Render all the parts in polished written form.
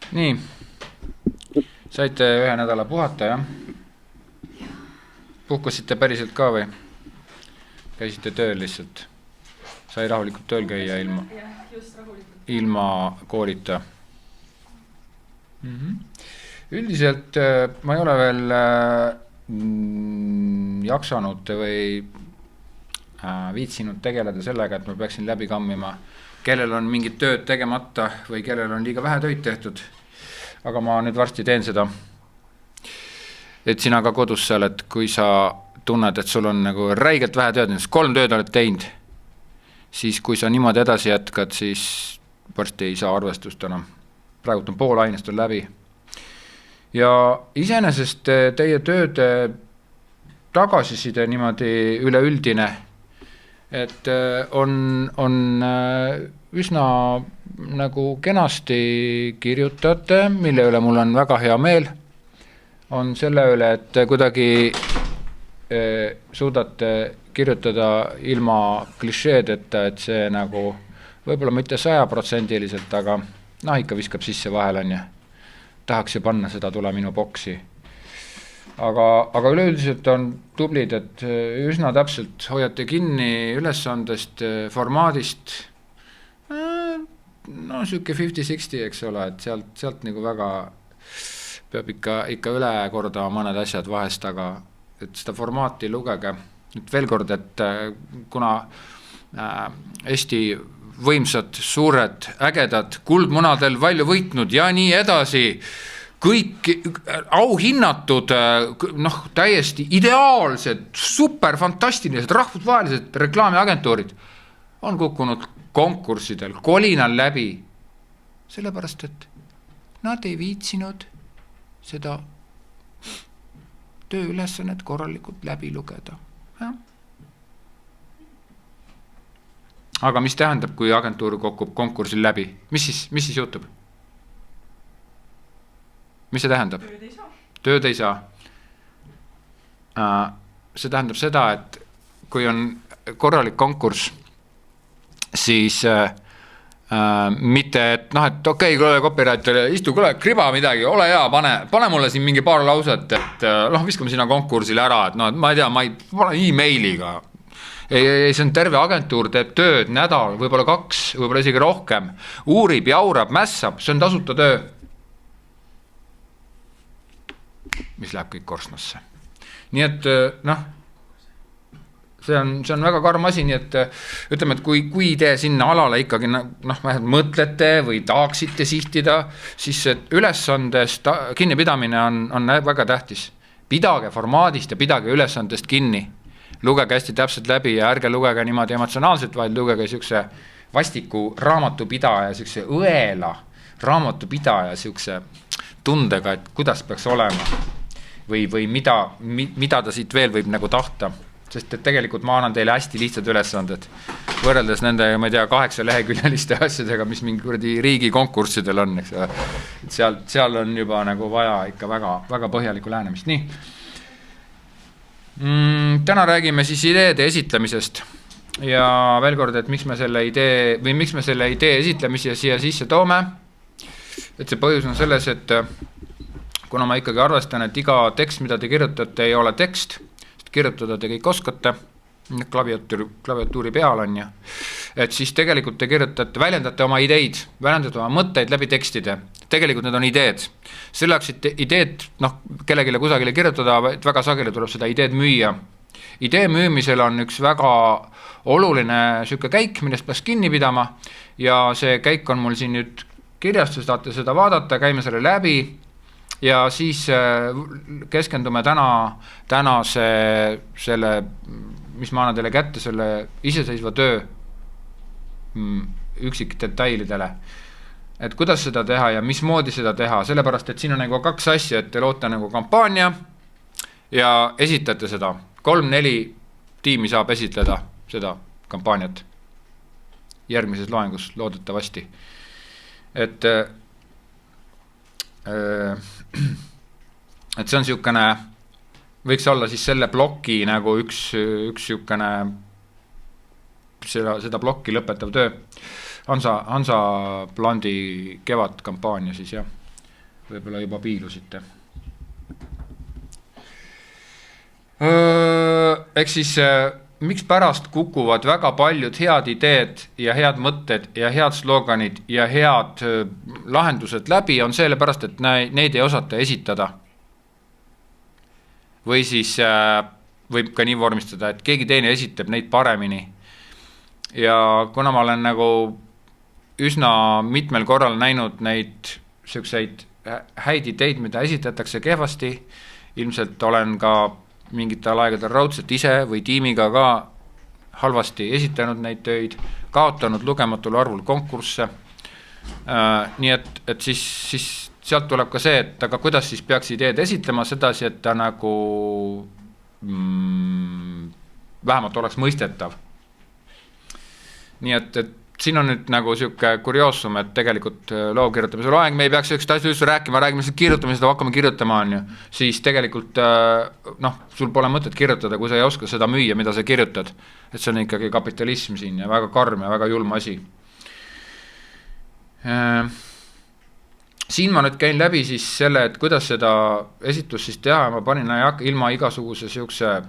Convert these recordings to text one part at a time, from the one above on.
Nii, saite ühe nädala puhata, jah? Puhkusite päriselt ka või? Käisite tööl lihtsalt? Sai rahulikult tööl käia ilma koolita? Üldiselt ma ei ole veel jaksanud või viitsinud tegeleda sellega, et ma peaksin läbi kammima, kellel on mingid tööd tegemata või kellel on liiga vähe töid tehtud. Aga ma nüüd varsti teen seda. Et sina ka kodus seal, et kui sa tunned, et sul on nagu räigelt vähe tööd, 3 tööd oled teinud, siis kui sa niimoodi edasi jätkad, siis varsti ei saa arvestust enam. Praegult on pool ainest on läbi. Ja iseenesest teie tööde tagasiside niimoodi üleüldine, et on üsna nagu kenasti kirjutate, mille üle mul on väga hea meel, on selle üle, et kuidagi suudate kirjutada ilma klišeedeta, et see nagu võib-olla mitte 100%, aga ikka viskab sisse vahel on ja tahaks ju panna seda tule minu boksi. Aga üleüldiselt on tublid, et üsna täpselt hoiate kinni ülesandest, formaadist, siuke 50-60, eks ole, et sealt nagu väga peab ikka üle kordama mõned asjad vahest, aga et seda formaati lugege. Nüüd veel kord, et kuna Eesti võimsad, suured, ägedad, kuldmunadel palju võitnud ja nii edasi, kõik auhinnatud, täiesti ideaalsed, superfantastilised, rahvusvahelised reklaamiagentuurid on kukkunud konkurssidel, kolinal läbi, sellepärast, et nad ei viitsinud seda tööülesannet korralikult läbi lugeda. Ja. Aga mis tähendab, kui agentuur kokkub konkursil läbi? Mis siis juhtub? Mis see tähendab? Tööd ei saa. See tähendab seda, et kui on korralik konkurss, siis mitte, et okei, copywriter, istu, kriba midagi, ole hea, pane mulle siin mingi paar lauset, et viskame sinna konkursile ära, et ma ei tea, ma pane e-mailiga. Ei, see on terve agentuur, teeb tööd nädal, võib-olla 2, võib-olla isegi rohkem, uurib, jaurab, mässab, see on tasuta töö. Mis läheb kõik korsnasse. Nii et, see on väga karm asi, nii et ütleme, et kui te sinna alale ikkagi mõtlete või tahaksite sihtida, siis ülesandest kinnipidamine on väga tähtis. Pidage formaadist ja pidage ülesandest kinni. Lugege hästi täpselt läbi ja ärge lugege niimoodi emotsionaalselt, vaid lugege siukse vastiku raamatupidaja, siukse õela raamatupidaja siukse tundega, et kuidas peaks olema või mida ta siit veel võib nagu tahta. Sest et tegelikult ma annan teile hästi lihtsad ülesanded võrreldes nende, ma ei tea, 8 leheküljeliste asjadega, mis mingi riigi konkurssidel on, eks. Seal on juba nagu vaja ikka väga, väga põhjalikku lähenemist. Nii. Täna räägime siis ideede esitlemisest ja veel kord, et miks me selle idee esitlemise siia sisse toome. Et see põhjus on selles, et kuna ma ikkagi arvestan, et iga tekst, mida te kirjutate, ei ole tekst, sest kirjutada te kõik oskate, klaviatuuri peal on ja, et siis tegelikult te kirjutate, väljendate oma ideid, väljendate oma mõtteid läbi tekstide. Tegelikult need on ideed. Selleks, et ideed kellegile kusagile kirjutada, väga sageli tuleb seda ideed müüa. Idee müümisel on üks väga oluline süke käik, millest peaks kinni pidama ja see käik on mul siin nüüd kirjast, saate seda vaadata, käime selle läbi ja siis keskendume täna selle, mis ma annan teile kätte, selle iseseisva töö üksik detailidele. Et kuidas seda teha ja mismoodi seda teha, sellepärast, et siin on nagu 2 asja, et te loote nagu kampaania ja esitate seda. 3-4 tiimi saab esitleda seda kampaaniat järgmises loengus loodetavasti. Et see on siukene, võiks olla siis selle ploki nagu üks siukene seda plokki lõpetav töö. Hansa Blandi kevadkampaania siis, jah. võib-olla juba piilusite. Eks siis miks pärast kukuvad väga paljud head ideed ja head mõtted ja head sloganid ja head lahendused läbi, on sellepärast, et neid ei osata esitada. Või siis võib ka nii vormistada, et keegi teine esitab neid paremini. Ja kuna ma olen nagu üsna mitmel korral näinud neid selliseid häid ideid, mida esitatakse kehvasti, ilmselt olen ka mingitel aegadel raudselt ise või tiimiga ka halvasti esitanud neid töid, kaotanud lugematul arvul konkursse. Nii et siis sealt tuleb ka see, et aga kuidas siis peaks ideed esitlema sedasi, et ta nagu vähemalt oleks mõistetav. Nii et siin on nüüd nagu siuke kurioosum, et tegelikult loo kirjutamise loeng, me ei peaks sellist asja üldse rääkima, räägime lihtsalt kirjutamisest, hakkame kirjutama, on ju. Siis tegelikult, sul pole mõtet kirjutada, kui sa ei oska seda müüa, mida sa kirjutad. Et see on ikkagi kapitalism siin ja väga karm ja väga julm asi. Siin ma nüüd käin läbi siis selle, et kuidas seda esitlust siis teha, ma panin ilma igasuguse siukse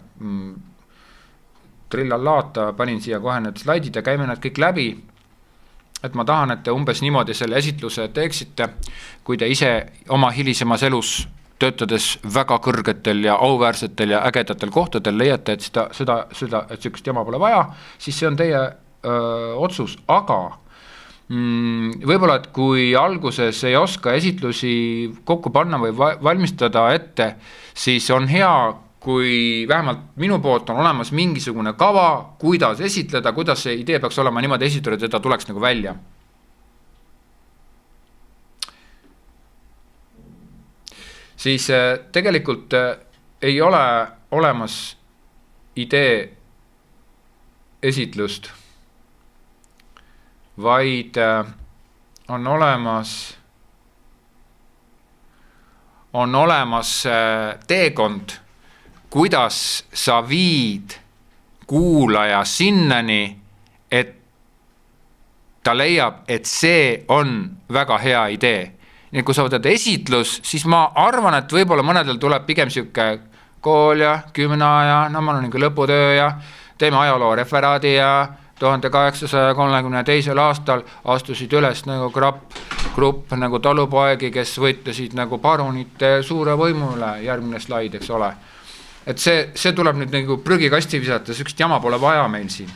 trillalaata, panin siia kohe need slaidid ja käime need kõik läbi, et ma tahan, et te umbes niimoodi selle esitluse teeksite, kui te ise oma hilisemas elus töötades väga kõrgetel ja auväärsetel ja ägedatel kohtadel leiate, et et sükest jama pole vaja, siis see on teie otsus, aga võib-olla, et kui alguses ei oska esitlusi kokku panna või valmistada ette, siis on hea, kui vähemalt minu poolt on olemas mingisugune kava, kuidas esitleda, kuidas see idee peaks olema niimoodi esitatud, et ta tuleks nagu välja. Siis tegelikult ei ole olemas idee esitlust, vaid on olemas teekond, kuidas sa viid kuulaja sinnani, et ta leiab, et see on väga hea idee. Nii kui sa võtad esitlus, siis ma arvan, et võib-olla mõnedel tuleb pigem siuke kool ja 10 ja ma olen lõputöö ja teeme ajaloo referaadi ja 1832. aastal astusid üles nagu grupp nagu talupoegi, kes võitlesid nagu parunite suure võimule, järgmine slaid, eks ole. Et see tuleb nüüd nagu prügikasti visata, sükest jama pole vaja meil siin.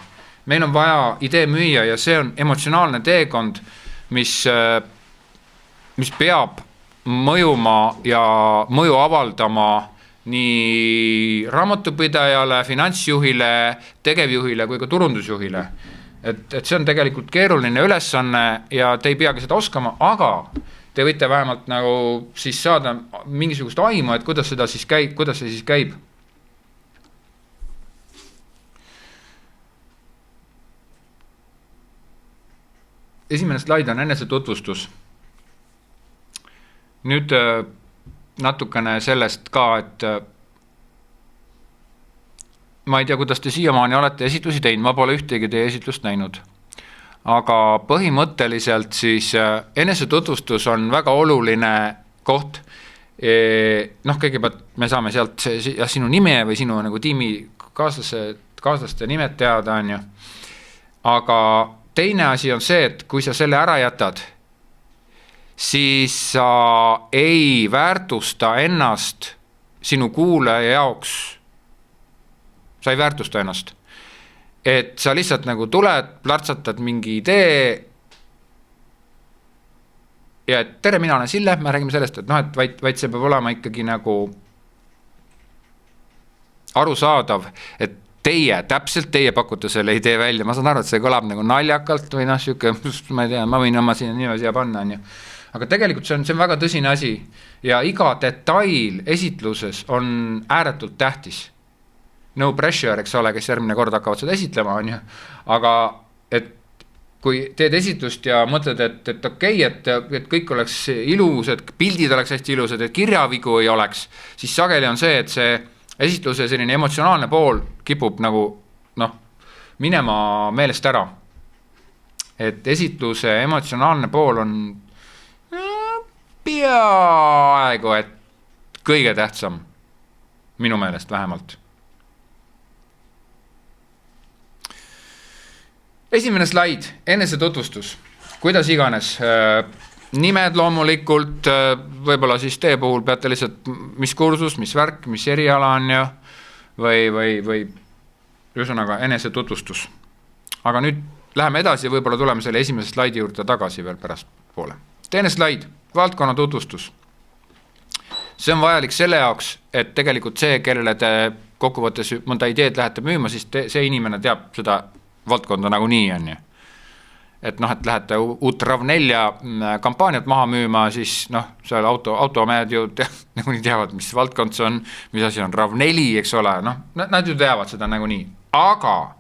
Meil on vaja idee müüa ja see on emotsionaalne teekond, mis peab mõjuma ja mõju avaldama nii raamatupidajale, finantsjuhile, tegevjuhile kui ka turundusjuhile. Et see on tegelikult keeruline ülesanne ja te ei peagi seda oskama, aga te võite vähemalt nagu siis saada mingisugust aimu, et kuidas see siis käib. Esimene slaid on enese tutvustus. Nüüd natukene sellest ka, et ma ei tea, kuidas te siiamaani olete esitlusi teinud, ma pole ühtegi teie esitlust näinud. Aga põhimõtteliselt siis enese tutvustus on väga oluline koht. Kõigepealt me saame sealt sinu nime või sinu nagu tiimi kaaslaste nimed teada, on ju. Aga teine asi on see, et kui sa selle ära jätad, siis sa ei väärtusta ennast sinu kuulaja jaoks. Sa ei väärtusta ennast. Et sa lihtsalt nagu tuled, plärtsatad mingi idee ja et tere, mina olen Sille, me räägime sellest, et vaid see peab olema ikkagi nagu arusaadav, et täpselt teie pakute selle idee välja. Ma saan aru, et see kõlab nagu naljakalt või siuke, ma ei tea, ma võin oma siin nime siia panna, on ju. Aga tegelikult see on väga tõsine asi ja iga detail esitluses on ääretult tähtis. No pressure, eks ole, kes järgmine kord hakkavad seda esitlema, on ju. Aga et kui teed esitlust ja mõtled, et okei, et kõik oleks ilus, et pildid oleks hästi ilusad, et kirjavigu ei oleks, siis sageli on see, et see esitluse selline emotsionaalne pool kipub nagu minema meelest ära. Et esitluse emotsionaalne pool on peaaegu, et kõige tähtsam, minu meelest vähemalt. Esimene slaid, enese tutvustus, kuidas iganes, nimed loomulikult, võib-olla siis teie puhul peate lihtsalt, mis kursus, mis värk, mis eriala on ja või ühesõnaga enese tutvustus. Aga nüüd läheme edasi ja võib-olla tuleme selle esimese slaidi juurde tagasi veel pärast poole. Teine slaid, valdkonna tutvustus. See on vajalik selle jaoks, et tegelikult see, kellele te kokkuvõttes mõnda ideed lähete müüma, siis see inimene teab seda valdkonda nagu nii on ju. Et et lähete uut RAV4 kampaaniat maha müüma, siis seal automehed ju nagu nii teavad, mis valdkond see on, mis asi on RAV4, eks ole, nad ju teavad seda nagu nii. Aga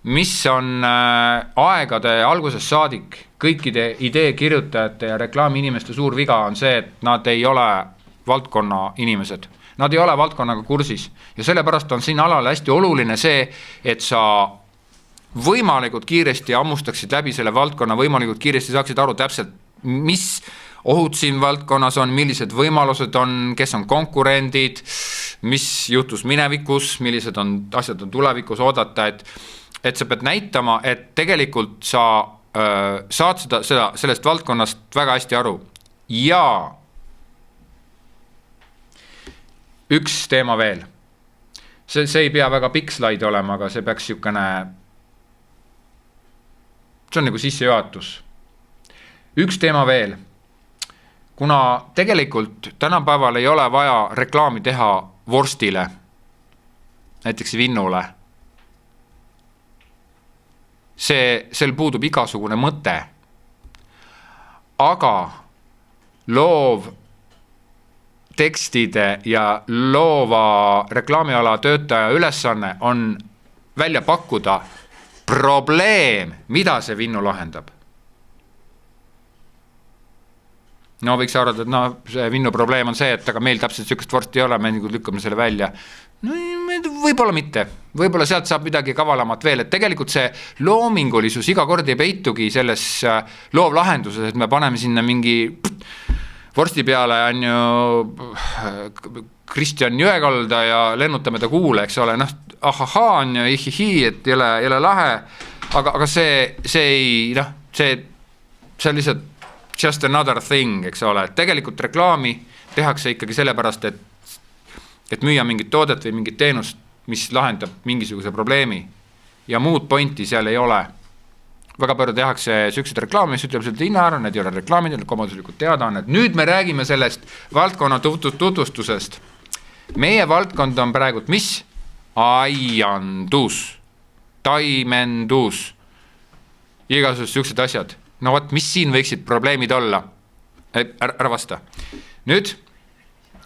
mis on aegade alguses saadik, kõikide idee kirjutajate ja reklaami inimeste suur viga on see, et nad ei ole valdkonna inimesed. Nad ei ole valdkonnaga kursis ja sellepärast on siin alal hästi oluline see, et sa võimalikult kiiresti ammustaksid läbi selle valdkonna, võimalikult kiiresti saaksid aru täpselt, mis ohud siin valdkonnas on, millised võimalused on, kes on konkurendid, mis juhtus minevikus, millised on asjad on tulevikus oodata, et sa pead näitama, et tegelikult sa saad sellest valdkonnast väga hästi aru. Ja üks teema veel. See ei pea väga pikk slaid olema, aga see peaks siukene, see on nagu sissejuhatus. Üks teema veel. Kuna tegelikult tänapäeval ei ole vaja reklaami teha vorstile, näiteks Vinnule, sel puudub igasugune mõte. Aga loov tekstide ja loova reklaamiala töötaja ülesanne on välja pakkuda probleem, mida see Vinnu lahendab. Võiks arvata, et see Vinnu probleem on see, et aga meil täpselt sükest vorsti ei ole, me lükkame selle välja. Võib-olla mitte, võib-olla sealt saab midagi kavalamat veel, et tegelikult see loomingulisus iga kord ei peitugi selles loovlahenduses, et me paneme sinna mingi vorsti peale on ju Kristjan Jõekalda ja lennutame ta kuule, eks ole, ahaha on ju ihihi, et ei ole lahe, aga see ei, see on lihtsalt just another thing, eks ole, et tegelikult reklaami tehakse ikkagi sellepärast, et müüa mingit toodet või mingit teenust, mis lahendab mingisuguse probleemi ja muud pointi seal ei ole. Väga palju tehakse süksid reklaami, mis ütleb selle hinna ära, need ei ole reklaamid, need komoduslikult teada on, et nüüd me räägime sellest valdkonna tutvustusest. Meie valdkond on praegu mis? Aiandus, taimendus, igasugused süksed asjad. Mis siin võiksid probleemid olla? Ära vasta. Nüüd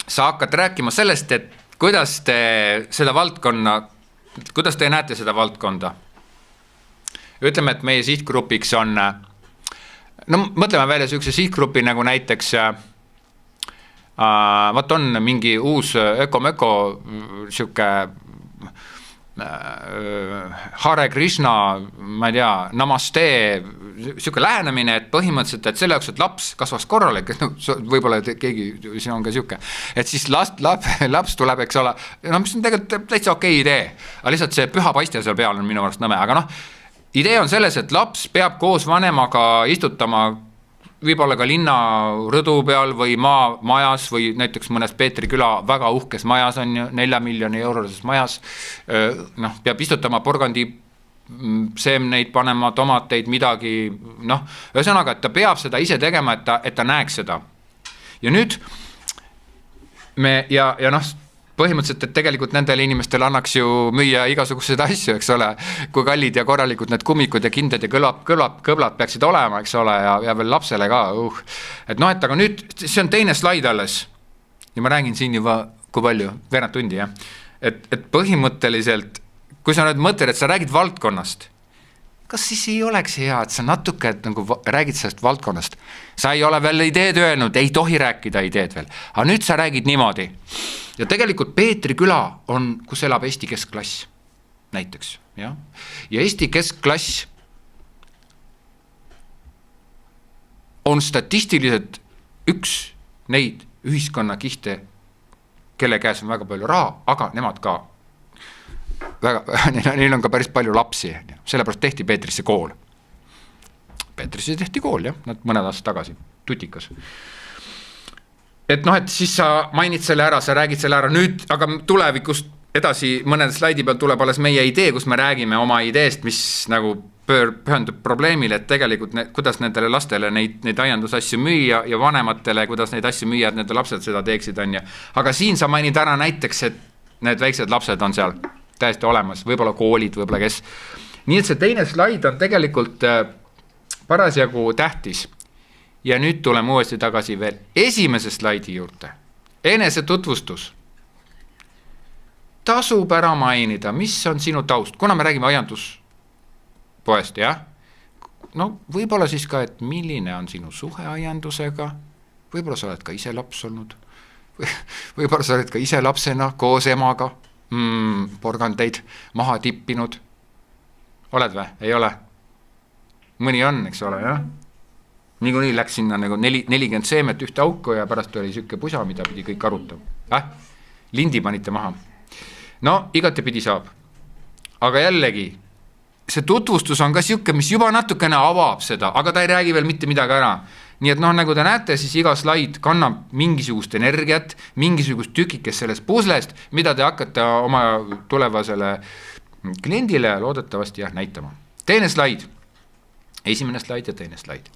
sa hakkad rääkima sellest, et kuidas te näete seda valdkonda? Ütleme, et meie sihtgrupiks on, mõtleme välja sihukese sihtgrupi nagu näiteks, on mingi uus öko sihuke Hare Krishna, ma ei tea, namaste, sihuke lähenemine, et põhimõtteliselt, et selle jaoks, et laps kasvaks korralik, võib-olla keegi siin on ka sihuke, et siis laps tuleb, eks ole, mis on tegelikult täitsa okei idee, aga lihtsalt see püha paiste seal peal on minu arust nõme, aga idee on selles, et laps peab koos vanemaga istutama võib-olla ka linna rõdu peal või majas või näiteks mõnes Peetri küla väga uhkes majas on ju, 4 miljoni eurolises majas, peab istutama porgandi seemneid, panema tomateid, midagi, ühesõnaga, et ta peab seda ise tegema, et ta näeks seda. Ja nüüd põhimõtteliselt, et tegelikult nendele inimestele annaks ju müüa igasuguseid asju, eks ole, kui kallid ja korralikud need kummikud ja kindad ja kõblad peaksid olema, eks ole, ja veel lapsele ka. Et aga nüüd, see on teine slaid alles ja ma räägin siin juba, kui palju, veerand tundi, jah. Et põhimõtteliselt, kui sa nüüd mõtled, et sa räägid valdkonnast, kas siis ei oleks hea, et sa natuke nagu räägid sellest valdkonnast? Sa ei ole veel ideed öelnud, ei tohi rääkida ideed veel. Aga nüüd sa räägid niimoodi. Ja tegelikult Peetri küla on, kus elab Eesti keskklass, näiteks. Ja Eesti keskklass on statistiliselt üks neid ühiskonnakihte, kelle käes on väga palju raha, aga nemad ka väga, neil on ka päris palju lapsi, sellepärast tehti Peetrisse kool. Peetrisse tehti kool, jah, nad mõned aastad tagasi, Tutikas. Et noh, et siis sa mainid selle ära, sa räägid selle ära nüüd, aga tulevikust edasi mõned slaidi peal tuleb alles meie idee, kus me räägime oma ideest, mis nagu pühendub probleemile, et tegelikult kuidas nendele lastele neid aiandusasju müüa ja vanematele, kuidas neid asju müüa, et nende lapsed seda teeksid, on ja. Aga siin sa mainid ära näiteks, et need väiksed lapsed on seal täiesti olemas, võib-olla koolid, võib-olla kes. Nii et see teine slaid on tegelikult parasjagu tähtis. Ja nüüd tuleme uuesti tagasi veel esimese slaidi juurde. Enese tutvustus. Tasub ära mainida, mis on sinu taust, kuna me räägime aianduspoest, jah? No võib-olla siis ka, et milline on sinu suhe aiandusega, võib-olla sa oled ka ise laps olnud, võib-olla sa oled ka ise lapsena koos emaga porgandeid maha tippinud. Oled või? Ei ole? Mõni on, eks ole, jah? Niikuinii läks sinna nagu 40 seemet ühte auku ja pärast oli sükke pusa, mida pidi kõik arutama. Lindi panite maha. No, igati pidi saab. Aga jällegi, see tutvustus on ka siuke, mis juba natukene avab seda, aga ta ei räägi veel mitte midagi ära. Nii et noh, nagu te näete, siis iga slaid kannab mingisugust energiat, mingisugust tükikest sellest puslest, mida te hakkate oma tulevasele kliendile loodetavasti näitama. Teine slaid. Esimene slaid ja teine slaid.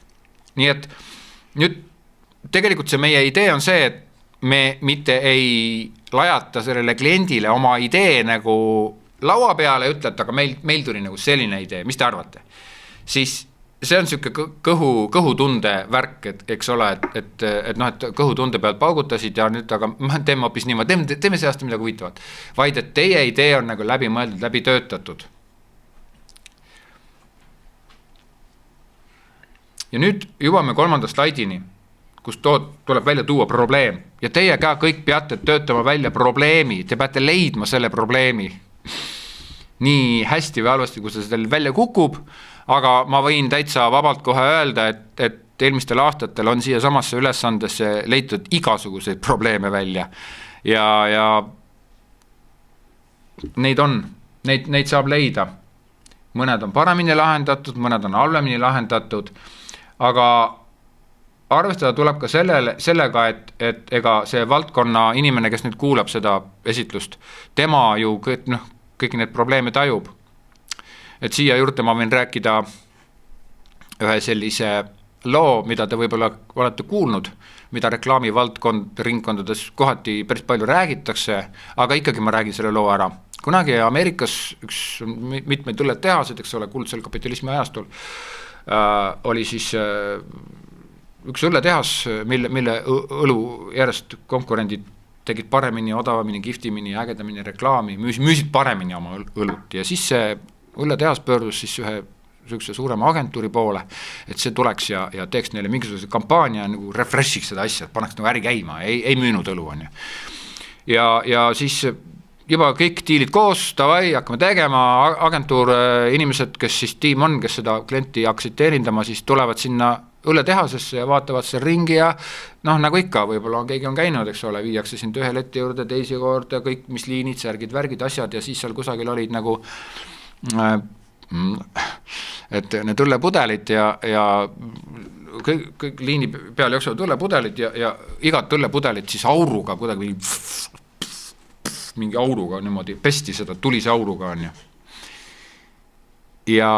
Nii et nüüd tegelikult see meie idee on see, et me mitte ei lajata sellele kliendile oma idee nagu laua peale ja ütle, et aga meil tuli nagu selline idee, mis te arvate? Siis see on siuke kõhutunde värk, et eks ole, et noh, et kõhutunde pealt paugutasid ja nüüd, aga teeme hoopis niimoodi, teeme see aasta midagi huvitavat. Vaid, et teie idee on nagu läbi mõeldud, läbi töötatud. Ja nüüd jõuame 3. slaidini, kus tuleb välja tuua probleem. Ja teie ka kõik peate töötama välja probleemi, te peate leidma selle probleemi. Nii hästi või halvasti, kui see teil välja kukub, aga ma võin täitsa vabalt kohe öelda, et eelmistel aastatel on siia samasse ülesandesse leitud igasuguseid probleeme välja. Ja neid saab leida. Mõned on paremini lahendatud, mõned on halvemini lahendatud, aga arvestada tuleb ka sellega, et ega see valdkonna inimene, kes nüüd kuulab seda esitlust, tema ju kõik need probleeme tajub. Et siia juurde ma võin rääkida ühe sellise loo, mida te võib-olla olete kuulnud, mida reklaami ringkondades kohati päris palju räägitakse, aga ikkagi ma räägin selle loo ära. Kunagi Ameerikas üks mitmeid õlletehased, eks ole, kuldsel kapitalismi ajastul, oli siis üks õlletehas, mille õlu järjest konkurendid tegid paremini, odavamini, kihvtimini, ägedamini reklaami, müüsid paremini oma õlut ja siis see õlletehas pöördus siis ühe suurema agentuuri poole, et see tuleks ja teeks neile mingisuguse kampaania, nagu refreshiks seda asja, et pannaks nagu äri käima, ei müünud õlu, on ju. Ja siis juba kõik diilid koos, tavai, hakkame tegema, agentuur, inimesed, kes siis tiim on, kes seda klienti hakkasid teenindama, siis tulevad sinna õlletehasesse ja vaatavad seal ringi ja noh, nagu ikka, võib-olla keegi on käinud, eks ole, viiakse sind ühe leti juurde, teisi juurde, kõik, mis liinid, särgid, värgid, asjad ja siis seal kusagil olid nagu et need õllepudelid ja kõik liini peal jooksevad õllepudelid ja igat õllepudelit siis auruga kuidagi mingi auruga niimoodi pesti seda tulise auruga on ju. Ja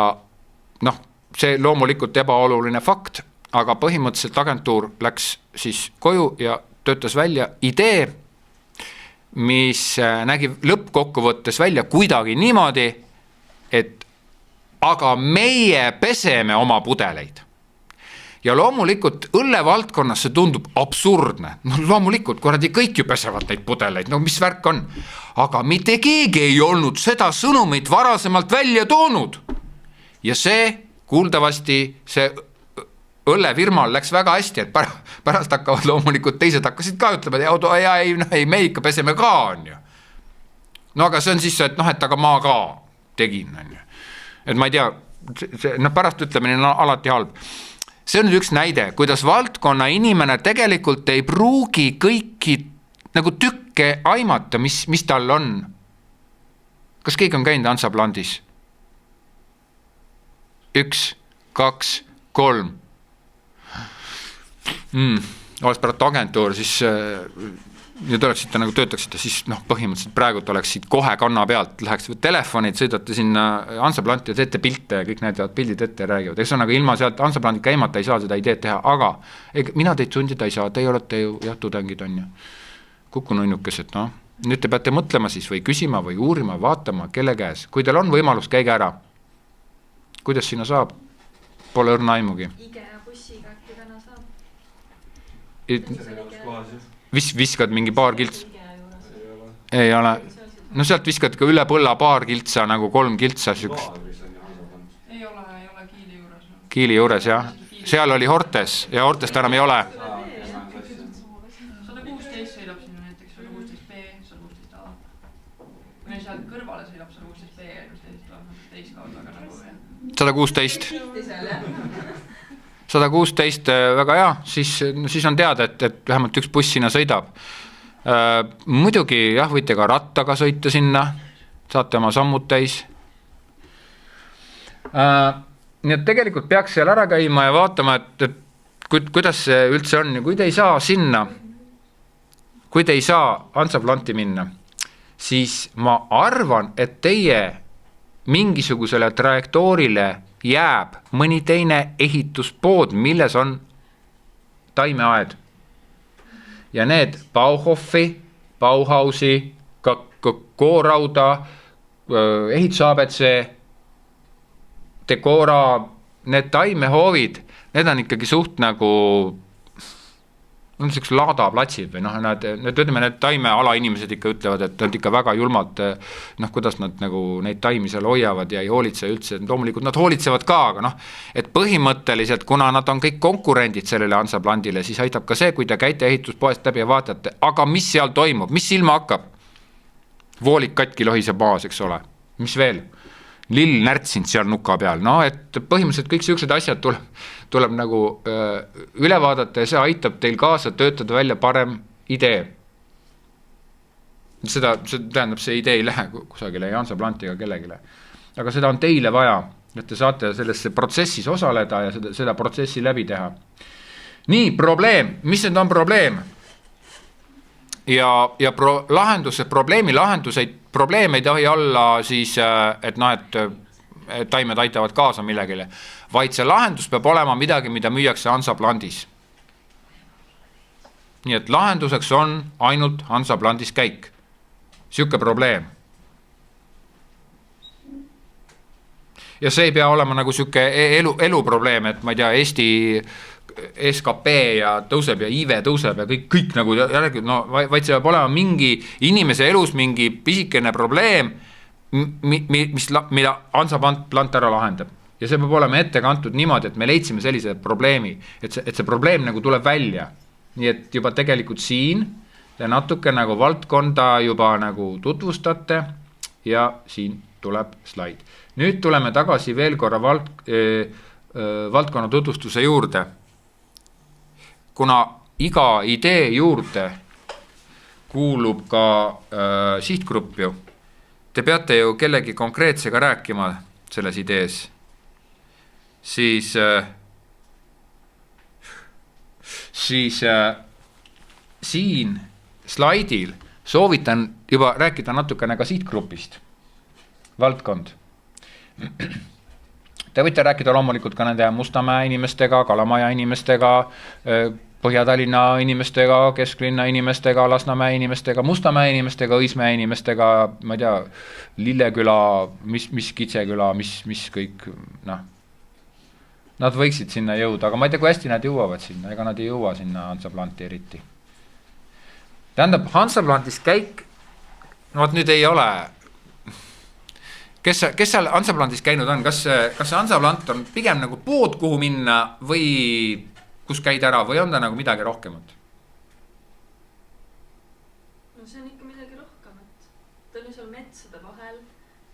noh, see loomulikult ebaoluline fakt, aga põhimõtteliselt agentuur läks siis koju ja töötas välja idee, mis nägi lõppkokkuvõttes välja kuidagi niimoodi, et aga meie peseme oma pudeleid. Ja loomulikult õllevaldkonnas see tundub absurdne. No loomulikult, kuradi kõik ju pesevad neid pudeleid, no mis värk on. Aga mitte keegi ei olnud seda sõnumit varasemalt välja toonud. Ja see kuuldavasti see õllefirmal läks väga hästi, et pärast hakkavad loomulikult teised hakkasid ka ütlema, et ei, me ikka peseme ka, on ju. No aga see on siis, et noh, et aga ma ka tegin, on ju. Et ma ei tea, pärast ütlemine on alati halb. See on üks näide, kuidas valdkonna inimene tegelikult ei pruugi kõiki nagu tükke aimata, mis tal on. Kas keegi on käinud Hansaplandis? 1, 2, 3. Oleks pärast agentuur, siis nüüd oleksite nagu töötaksite, siis põhimõtteliselt praegult oleksid kohe kanna pealt, läheks telefonid, sõidate sinna Hansaplanti ja teete pilte ja kõik näitavad pildid ette ja räägivad. Eks on aga ilma sealt Hansaplanti käimata ei saa seda ideed teha, aga mina teid sundida ei saa, teie olete ju tudengid on ju. Kukununnukesed, nüüd te peate mõtlema siis või küsima või uurima, vaatama, kelle käes. Kui teil on võimalus, käige ära. Kuidas sinna saab? Pole õrna aimugi. IGEA bussiga äkki täna saab. Viskad mingi paar kiltsa? Ei ole. No sealt viskad ka üle põlla paar kiltsa, nagu 3 kiltsa. Ei ole Kiili juures. Kiili juures, jah. Seal oli Hortes ja Hortest enam ei ole. 116 sõidab sinna näiteks, 116B, 116A. Kui sealt kõrvale sõidab 116B, teist kaudu väga nagu. 116. 116, väga hea, siis on teada, et vähemalt üks buss sinna sõidab. Muidugi, jah, võite ka rattaga sõita sinna, saate oma sammud täis. Nii et tegelikult peaks seal ära käima ja vaatama, et kuidas see üldse on. Ja kui te ei saa sinna, kui te ei saa Hansaplanti minna, siis ma arvan, et teie mingisugusele trajektoorile jääb mõni teine ehituspood, milles on taimeaed. Ja need Bauhoffi, Bauhausi, Koorauda, ehitusabc, Decora, need taimehoovid, need on ikkagi suht nagu selliseks laadaplatsid või need taimeala inimesed ikka ütlevad, et nad ikka väga julmalt, kuidas nad nagu neid taimi seal hoiavad ja ei hoolitse üldse, loomulikult nad hoolitsevad ka, aga et põhimõtteliselt, kuna nad on kõik konkurendid sellele Hansaplandile, siis aitab ka see, kui te käite ehituspoest läbi ja vaatate, aga mis seal toimub, mis silma hakkab? Voolik katki lohiseb maas, eks ole, mis veel? Lill närtsind seal nuka peal, et põhimõtteliselt kõik sellised asjad tuleb nagu üle vaadata ja see aitab teil kaasa töötada välja parem idee. See tähendab, see idee ei lähe kusagile ei Hansaplantiga kellegile. Aga seda on teile vaja, et te saate sellesse protsessis osaleda ja seda protsessi läbi teha. Nii, probleem, mis nüüd on probleem? Ja probleem ei tohi olla siis, et taimed aitavad kaasa millegile, vaid see lahendus peab olema midagi, mida müüakse Hansaplandis. Nii et lahenduseks on ainult Hansaplandis käik. Siuke probleem. Ja see ei pea olema nagu siuke eluprobleem, et ma ei tea, Eesti SKP ja tõuseb ja IV tõuseb ja kõik nagu vaid see peab olema mingi inimese elus mingi pisikene probleem, mida Hansaplant ära lahendab. Ja see peab olema ette kantud niimoodi, et me leidsime sellise probleemi, et see probleem nagu tuleb välja. Nii et juba tegelikult siin te natuke nagu valdkonda juba nagu tutvustate ja siin tuleb slaid. Nüüd tuleme tagasi veel korra valdkonna tutvustuse juurde. Kuna iga idee juurde kuulub ka sihtgrupp ju, te peate ju kellegi konkreetsega rääkima selles idees, siis siin slaidil soovitan juba rääkida natukene ka sihtgrupist, valdkond. Te võite rääkida loomulikult ka nende Mustamäe inimestega, Kalamaja inimestega, Põhja-Tallinna inimestega, Kesklinna inimestega, Lasnamäe inimestega, Mustamäe inimestega, Õismäe inimestega, ma ei tea, Lilleküla, mis Kitseküla, mis kõik, nad võiksid sinna jõuda, aga ma ei tea, kui hästi nad jõuavad sinna, ega nad ei jõua sinna Hansaplanti eriti. Tähendab, Hansaplantis käik, nüüd ei ole. Kes seal Hansaplantis käinud on? Kas see Hansaplant on pigem nagu pood, kuhu minna või kus käid ära või on ta nagu midagi rohkemat? No see on ikka midagi rohkemat. Ta on ju seal metsade vahel.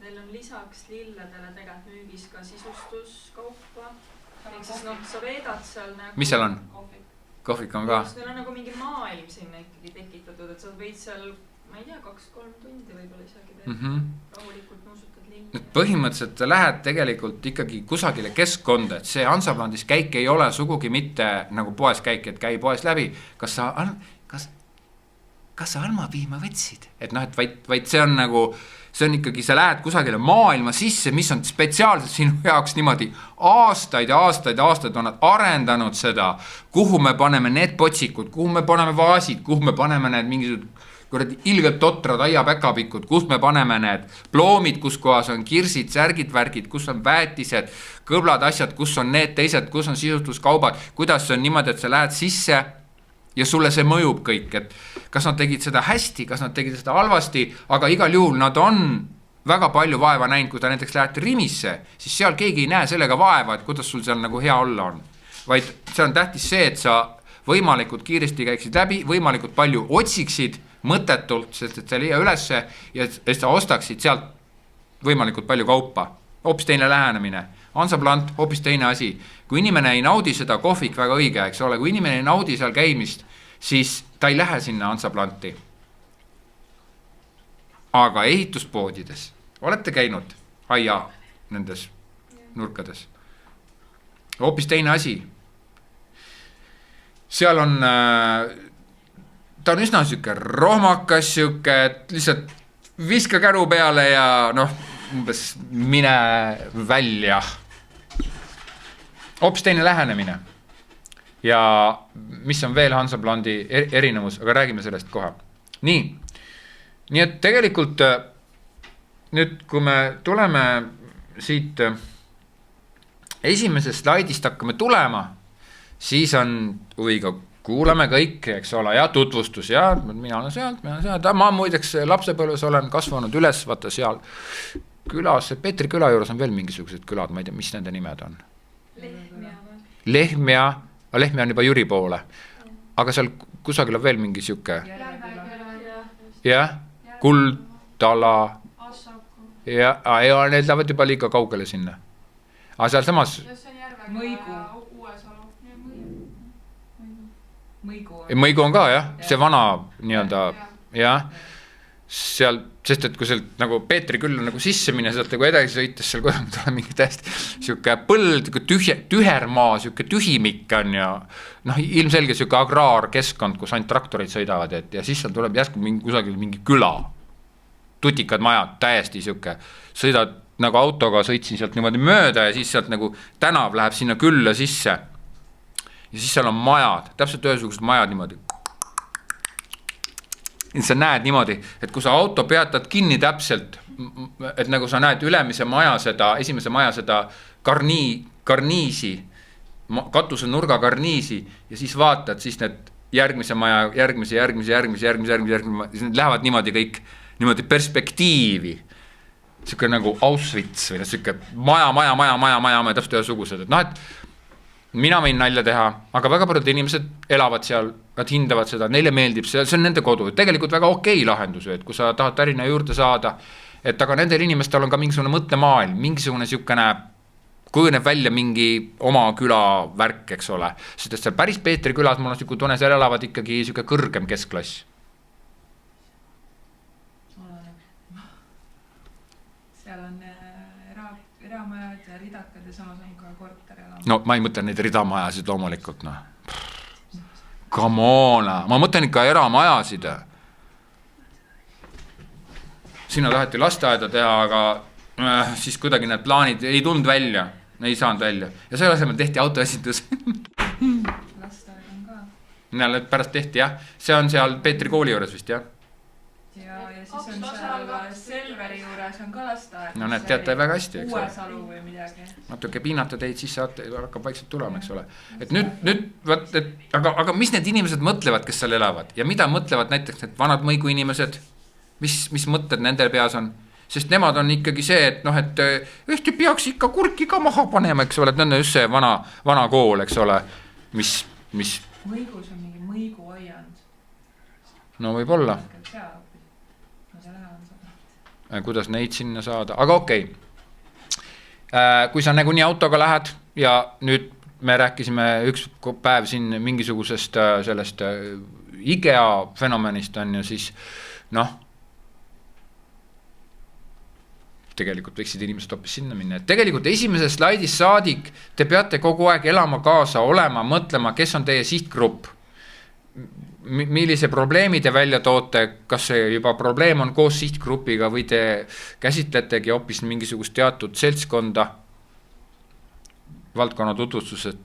Neil on lisaks lilledele tegelikult müügis ka sisustuskaupa. ehk siis noh, sa veedad seal nagu... Mis seal on? Kohvik on ka. Neil on nagu mingi maailm sinna ikkagi tekitatud, et sa võid seal, ma ei tea, 2-3 tundi võib-olla isegi rahulikult nuusutad lingi. Põhimõtteliselt sa lähed tegelikult ikkagi kusagile keskkonda, et see Hansaplandis käik ei ole sugugi mitte nagu poes käik, et käi poes läbi. Kas sa almapiima võtsid? Et noh, et vaid see on nagu, see on ikkagi, sa lähed kusagile maailma sisse, mis on spetsiaalselt sinu jaoks niimoodi aastaid on nad arendanud seda, kuhu me paneme need potsikud, kuhu me paneme vaasid, kuhu me paneme need mingisugused ilgelt totrad aiapäkapikud, kus me paneme need ploomid, kus kohas on kirsid, särgid, värgid, kus on väetised, kõblad asjad, kus on need teised, kus on sisustuskaubad, kuidas see on niimoodi, et sa lähed sisse ja sulle see mõjub kõik, et kas nad tegid seda hästi, kas nad tegid seda halvasti, aga igal juhul nad on väga palju vaeva näinud, kui ta näiteks lähed Rimisse, siis seal keegi ei näe sellega vaeva, et kuidas sul seal nagu hea olla on. Vaid see on tähtis see, et sa võimalikult kiiresti käiksid läbi, võimalikult palju otsiksid mõttetult, sest et sa ei leia ülesse ja sa ostaksid sealt võimalikult palju kaupa. Hoopis teine lähenemine. Hansaplant, hoopis teine asi. Kui inimene ei naudi seda kohvik väga õige, eks ole, kui inimene ei naudi seal käimist, siis ta ei lähe sinna Hansaplanti. Aga ehituspoodides, olete käinud aia nendes nurkades? Hoopis teine asi. Seal on, ta on üsna süke rohmakas, süke, lihtsalt viska käru peale ja noh, umbes mine välja. Hoopis teine lähenemine. Ja mis on veel Hansaplandi erinevus, aga räägime sellest kohe. Nii et tegelikult nüüd, kui me tuleme siit esimesest slaidist hakkame tulema, siis on huviga kuulame kõik, eks ole, ja tutvustus ja mina olen sealt, ma muideks lapsepõlves olen kasvanud üles, vaata seal külas, Petri küla juures on veel mingisugused külad, ma ei tea, mis nende nimed on. Lehmja on juba Jüri poole, aga seal kusagil on veel mingi siuke. Jah, Kuld, Tala. Ja need lähevad juba liiga kaugele sinna. Aga seal samas... Mõigu on ka, jah, see vana nii-öelda, jah, seal, sest et kui sealt nagu Peetri küll nagu sisse minna, sealt nagu edasi sõites, seal kodam tuleb mingi tähesti siuke põld, tühermaa, siuke tühimik on ja noh, ilmselge siuke agraarkeskkond, kus ainult traktorid sõidavad, ja siis seal tuleb järsku kusagil mingi küla, tutikad majad, täiesti siuke, sõidad nagu autoga, sõitsin sealt niimoodi mööda ja siis sealt nagu tänav läheb sinna külla sisse ja siis seal on majad, täpselt ühesugused majad niimoodi. Sa näed niimoodi, et kui sa auto peatad kinni täpselt, et nagu sa näed ülemise maja seda, esimese maja seda karniisi, katuse nurga karniisi ja siis vaatad, siis need järgmise maja, järgmise, siis need lähevad niimoodi kõik niimoodi perspektiivi. Siuke nagu Auschwitz või siuke maja, täpselt ühesugused, et noh, et mina võin nalja teha, aga väga paljud inimesed elavad seal, nad hindavad seda, neile meeldib see on nende kodu, tegelikult väga okei lahendus, et kui sa tahad Tallinna juurde saada, et aga nendel inimestel on ka mingisugune mõttemaailm, mingisugune siukene kujuneb välja mingi oma küla värk, eks ole, sest et seal päris Peetri külas mul on siuke tunne, seal elavad ikkagi siuke kõrgem keskklass. Seal on eramajad ja ridakad ja samas on ka korterelamu. No ma ei mõtle neid ridamajasid loomulikult, noh. Come on, ma mõtlen ikka eramajasid. Sinna taheti lasteaeda teha, aga siis kuidagi need plaanid ei tulnud välja, ei saanud välja. Ja selle asemel tehti autoesitus. Lasteaed on ka. Näle, pärast tehti, jah. See on seal Peetri kooli juures vist, jah. Ja siis on seal Selveri juures on ka lasteaed. No need teate väga hästi, eks ole. Uuesalu või midagi. Natuke piinata teid, siis hakkab vaikselt tulema, eks ole. Et nüüd aga mis need inimesed mõtlevad, kes seal elavad? Ja mida mõtlevad näiteks need vanad mõigu inimesed? Mis mõtted nendel peas on? Sest nemad on ikkagi see, et noh, et ühti peaks ikka kurki ka maha panema, eks ole, et nende just see vana kool, eks ole, mis... Mõigus on mingi mõiguaiand. No võib olla. Kuidas neid sinna saada, aga okei. Kui sa nagu nii autoga lähed ja nüüd me rääkisime üks päev siin mingisugusest sellest IKEA fenomenist on ju, siis noh, tegelikult võiksid inimesed hoopis sinna minna, et tegelikult esimesest slaidist saadik te peate kogu aeg elama kaasa, olema, mõtlema, kes on teie sihtgrupp, millise probleemi te välja toote, kas see juba probleem on koos sihtgrupiga või te käsitletegi hoopis mingisugust teatud seltskonda, valdkonna tutvustused,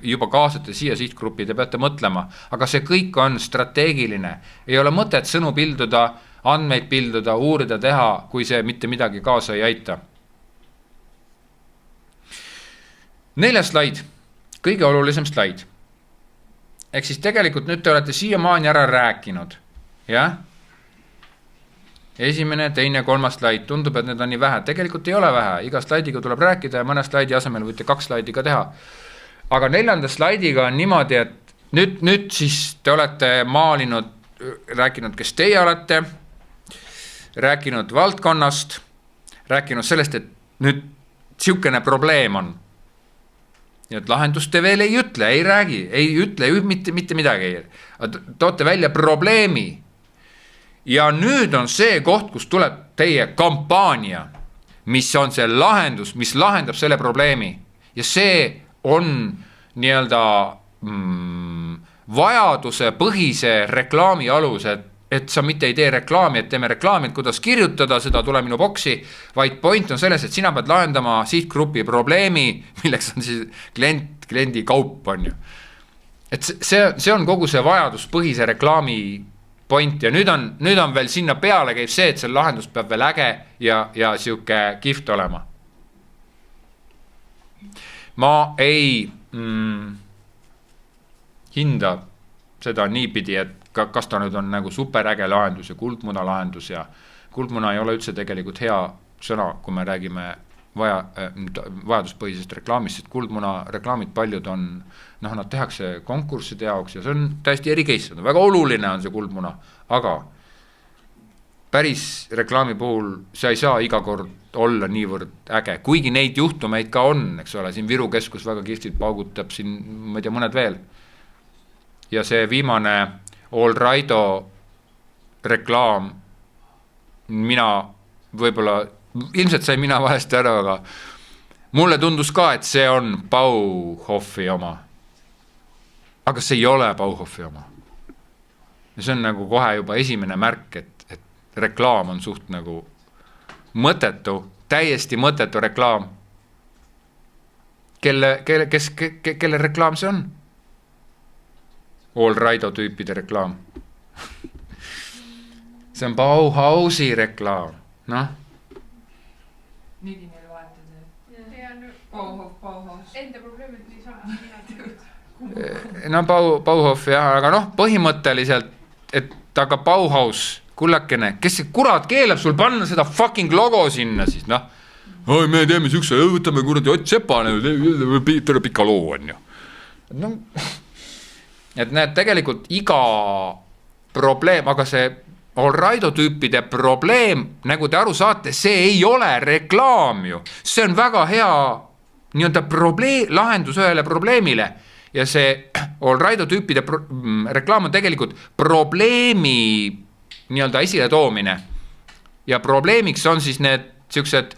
juba kaasate siia sihtgrupi, te peate mõtlema, aga see kõik on strateegiline, ei ole mõtet sõnu pilduda, andmeid pilduda, uurida, teha, kui see mitte midagi kaasa ei aita. 4. slaid, kõige olulisem slaid. Ehk siis tegelikult nüüd te olete siiamaani ära rääkinud, jah? Esimene, teine, 3. slaid, tundub, et need on nii vähe. Tegelikult ei ole vähe, iga slaidiga tuleb rääkida ja mõne slaidi asemel võite 2 slaidi ka teha. Aga 4. slaidiga on niimoodi, et nüüd siis te olete maalinud, rääkinud, kes teie olete, rääkinud valdkonnast, rääkinud sellest, et nüüd siukene probleem on. Ja et lahendust te veel ei ütle, ei räägi, ei ütle mitte midagi. Toote välja probleemi. Ja nüüd on see koht, kus tuleb teie kampaania, mis on see lahendus, mis lahendab selle probleemi. Ja see on nii-öelda vajaduse põhise reklaami alus, et sa mitte ei tee reklaami, et teeme reklaami, et kuidas kirjutada, seda tule minu boksi, vaid point on selles, et sina pead lahendama sihtgrupi probleemi, milleks on siis kliendi kaup on ju. Et see on kogu see vajaduspõhise reklaami point ja nüüd on veel sinna peale käib see, et see lahendus peab veel äge ja siuke kihvt olema. Ma ei hinda seda niipidi, et kas ta nüüd on nagu superäge lahendus ja kuldmuna lahendus ja kuldmuna ei ole üldse tegelikult hea sõna, kui me räägime vajaduspõhisest reklaamist, et kuldmuna reklaamid paljud on, nad tehakse konkursside jaoks ja see on täiesti eri case, väga oluline on see kuldmuna, aga päris reklaami puhul see ei saa iga kord olla niivõrd äge, kuigi neid juhtumeid ka on, eks ole, siin Viru keskus väga kihvtilt paugutab siin, ma ei tea, mõned veel. Ja see viimane Allrido reklaam, mina võib-olla, ilmselt sai mina valesti ära, aga mulle tundus ka, et see on Bauhofi oma. Aga see ei ole Bauhofi oma. Ja see on nagu kohe juba esimene märk, et reklaam on suht nagu mõttetu, täiesti mõttetu reklaam. Kelle reklaam see on? Allrido tüüpide reklaam. See on Bauhausi reklaam. Noh. Nigi neil vahetad. Bauhaus. Enda probleemid nii sama. No Bauhof jah, aga noh, põhimõtteliselt, et aga Bauhaus, kullakene, kes see kurat keelab sul panna seda fucking logo sinna siis, noh. Oi, me teeme siukse, võtame kuradi Ott Sepane, terve pika loo on ju. No, et näed, tegelikult iga probleem, aga see Allrido tüüpide probleem, nagu te aru saate, see ei ole reklaam ju. See on väga hea nii-öelda lahendus ühele probleemile. Ja see Allrido tüüpide reklaam on tegelikult probleemi nii-öelda esile toomine. Ja probleemiks on siis need siuksed,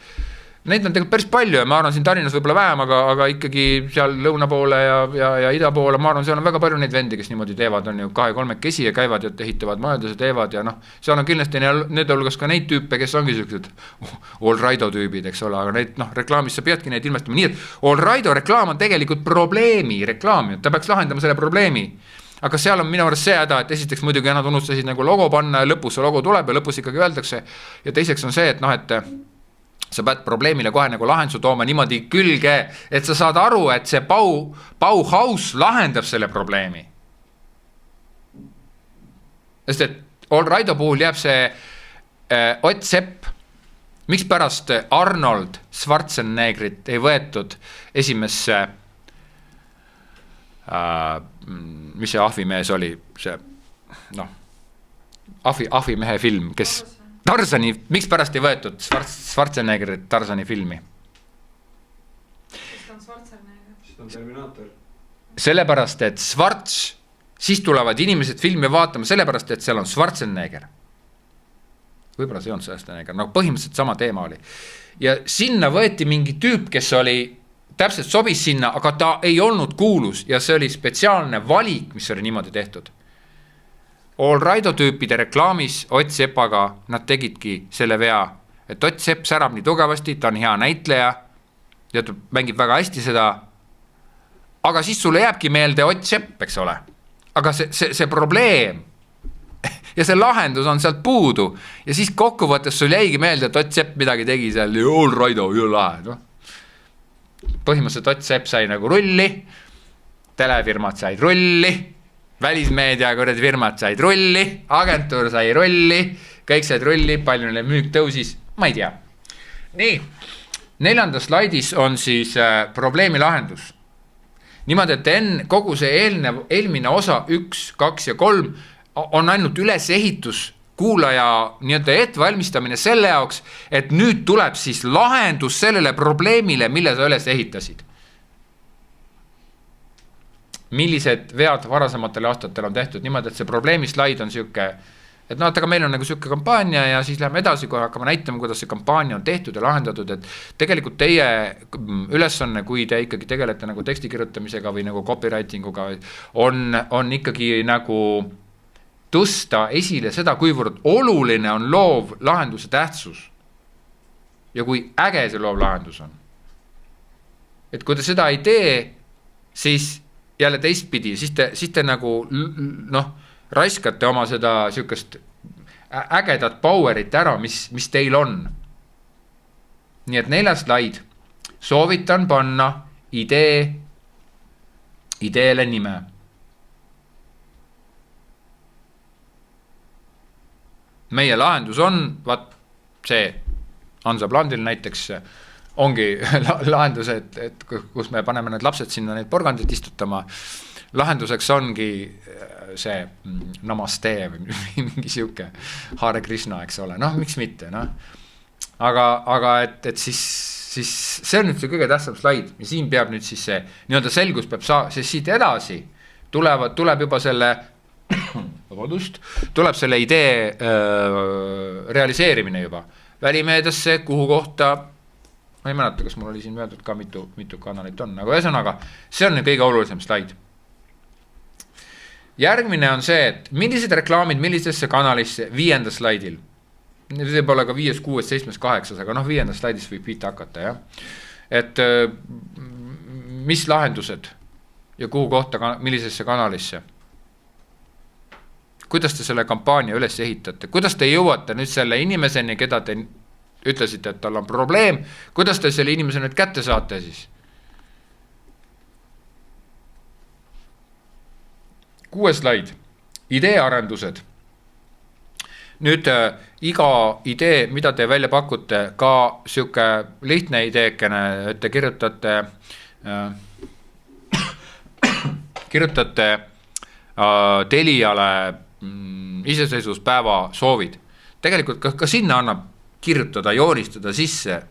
neid on tegelikult päris palju ja ma arvan siin Tallinnas võib-olla vähem, aga ikkagi seal lõuna poole ja ida poole, ma arvan, seal on väga palju neid vendi, kes niimoodi teevad, on ju 2-3 kesi ja käivad ja ehitavad majades ja teevad ja noh, seal on kindlasti need hulgas ka neid tüüpe, kes ongi sellised Allrido tüübid, eks ole, aga neid reklaamis sa peadki neid ilmestama, nii et Allrido reklaam on tegelikult probleemi reklaam, ta peaks lahendama selle probleemi. Aga seal on minu arust see häda, et esiteks muidugi nad unustasid nagu logo panna ja lõpus see logo tuleb ja lõpus ikkagi öeldakse ja teiseks on see, et noh, et sa pead probleemile kohe nagu lahendu tooma niimoodi külge, et sa saad aru, et see Bauhaus lahendab selle probleemi. Sest et Allrido puhul jääb see Ott Sepp, miks pärast Arnold Schwarzeneggerit ei võetud esimesse, mis see ahvimees oli, see noh, ahvimehe film, kes Tarzani, miks pärast ei võetud Schwarzeneggerit Tarzani filmi? Sest on Schwarzenegger. on Terminaator. Sellepärast, et siis tulevad inimesed filmi vaatama sellepärast, et seal on Schwarzenegger. Võib-olla see on Schwarzenegger, no põhimõtteliselt sama teema oli. Ja sinna võeti mingi tüüp, kes oli täpselt sobis sinna, aga ta ei olnud kuulus ja see oli spetsiaalne valik, mis oli niimoodi tehtud. All Raido tüüpide reklaamis Ott Sepaga nad tegidki selle vea, et Ott Sepp särab nii tugevasti, ta on hea näitleja ja ta mängib väga hästi seda, aga siis sulle jääbki meelde Ott Sepp, eks ole. Aga see probleem ja see lahendus on sealt puudu ja siis kokkuvõttes sul jäigi meelde, et Ott Sepp midagi tegi seal ja All Raido, ju lahe, noh. Põhimõtteliselt Ott Sepp sai nagu rulli, telefirmad said rulli, välismeedia kuradi firmad said rulli, agentuur sai rulli, kõik said rulli, palju neile müük tõusis, ma ei tea. Nii, 4. slaidis on siis probleemi lahendus. Niimoodi, et kogu see eelmine osa 1, 2 ja 3 on ainult ülesehitus, kuulaja nii-öelda ettevalmistamine selle jaoks, et nüüd tuleb siis lahendus sellele probleemile, mille sa üles ehitasid. Millised vead varasematel aastatel on tehtud niimoodi, et see probleemi slaid on siuke, et aga meil on nagu siuke kampaania ja siis läheme edasi, kui hakkame näitama, kuidas see kampaania on tehtud ja lahendatud, et tegelikult teie ülesanne, kui te ikkagi tegelete nagu teksti kirjutamisega või nagu copywritinguga, on ikkagi nagu tõsta esile seda, kuivõrd oluline on loov lahenduse tähtsus ja kui äge see loov lahendus on. Et kui te seda ei tee, siis jälle teistpidi, siis te nagu raiskate oma seda siukest ägedat powerit ära, mis teil on. Nii et 4. slaid, soovitan panna ideele nime. Meie lahendus on, see Hansaplandil näiteks ongi lahendus, et kus me paneme need lapsed sinna neid porgandit istutama, lahenduseks ongi see namaste või mingi siuke Hare Krishna, eks ole, miks mitte, aga et siis see on nüüd see kõige tähtsam slaid ja siin peab nüüd siis see nii-öelda selgus peab siis siit edasi tuleb juba selle tuleb selle idee realiseerimine juba välimeediasse, kuhu kohta ma ei mäleta, kas mul oli siin öeldud ka mitu kanalit on, aga ühesõnaga see on kõige olulisem slaid. Järgmine on see, et millised reklaamid millisesse kanalisse 5. slaidil. Need võib olla ka 5, 6, 7, 8, aga 5. slaidis võib pihta hakata, jah. Et mis lahendused ja kuhu kohta, millisesse kanalisse. Kuidas te selle kampaania üles ehitate? Kuidas te jõuate nüüd selle inimeseni, keda te ütlesite, et tal on probleem? Kuidas te selle inimese nüüd kätte saate siis? 6. slaid. Ideearendused. Nüüd iga idee, mida te välja pakute, ka siuke lihtne ideekene, et te kirjutate Teliale iseseisvuspäeva soovid. Tegelikult ka sinna annab kirjutada, joonistada sisse,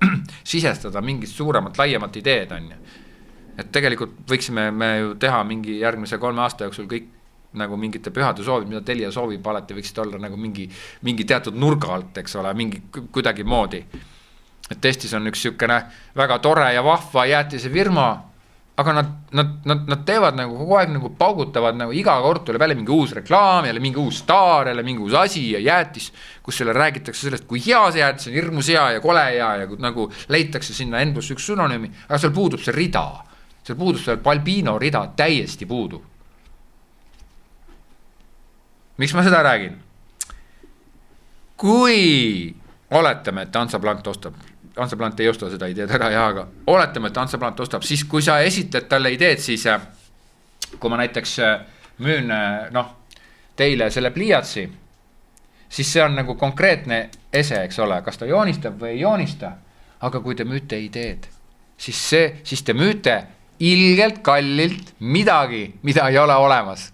sisestada mingit suuremat, laiemat ideed on. Et tegelikult võiksime me ju teha mingi järgmise 3 aasta jooksul kõik nagu mingite pühade soovid, mida Telia soovib, alati võiksid olla nagu mingi teatud nurga alt, eks ole, mingi kuidagi moodi. Et Eestis on üks siukene väga tore ja vahva jäätise firma, aga nad teevad nagu kogu aeg nagu paugutavad nagu iga kord tuleb jälle mingi uus reklaam, jälle mingi uus staar, jälle mingi uus asi ja jäätis, kus selle räägitakse sellest, kui hea see jäätis on, hirmus hea ja kole hea ja nagu leitakse sinna N+1 synonüümi, aga seal puudub see rida. Seal puudub see Balbino rida täiesti puudub. Miks ma seda räägin? Kui oletame, et Hansaplant ei osta seda ideed ära, aga oletame, et Hansaplant ostab, siis kui sa esitled talle ideed, siis kui ma näiteks müün teile selle pliiatsi, siis see on nagu konkreetne ese, eks ole, kas ta joonistab või ei joonista, aga kui te müüte ideed, siis te müüte ilgelt kallilt midagi, mida ei ole olemas.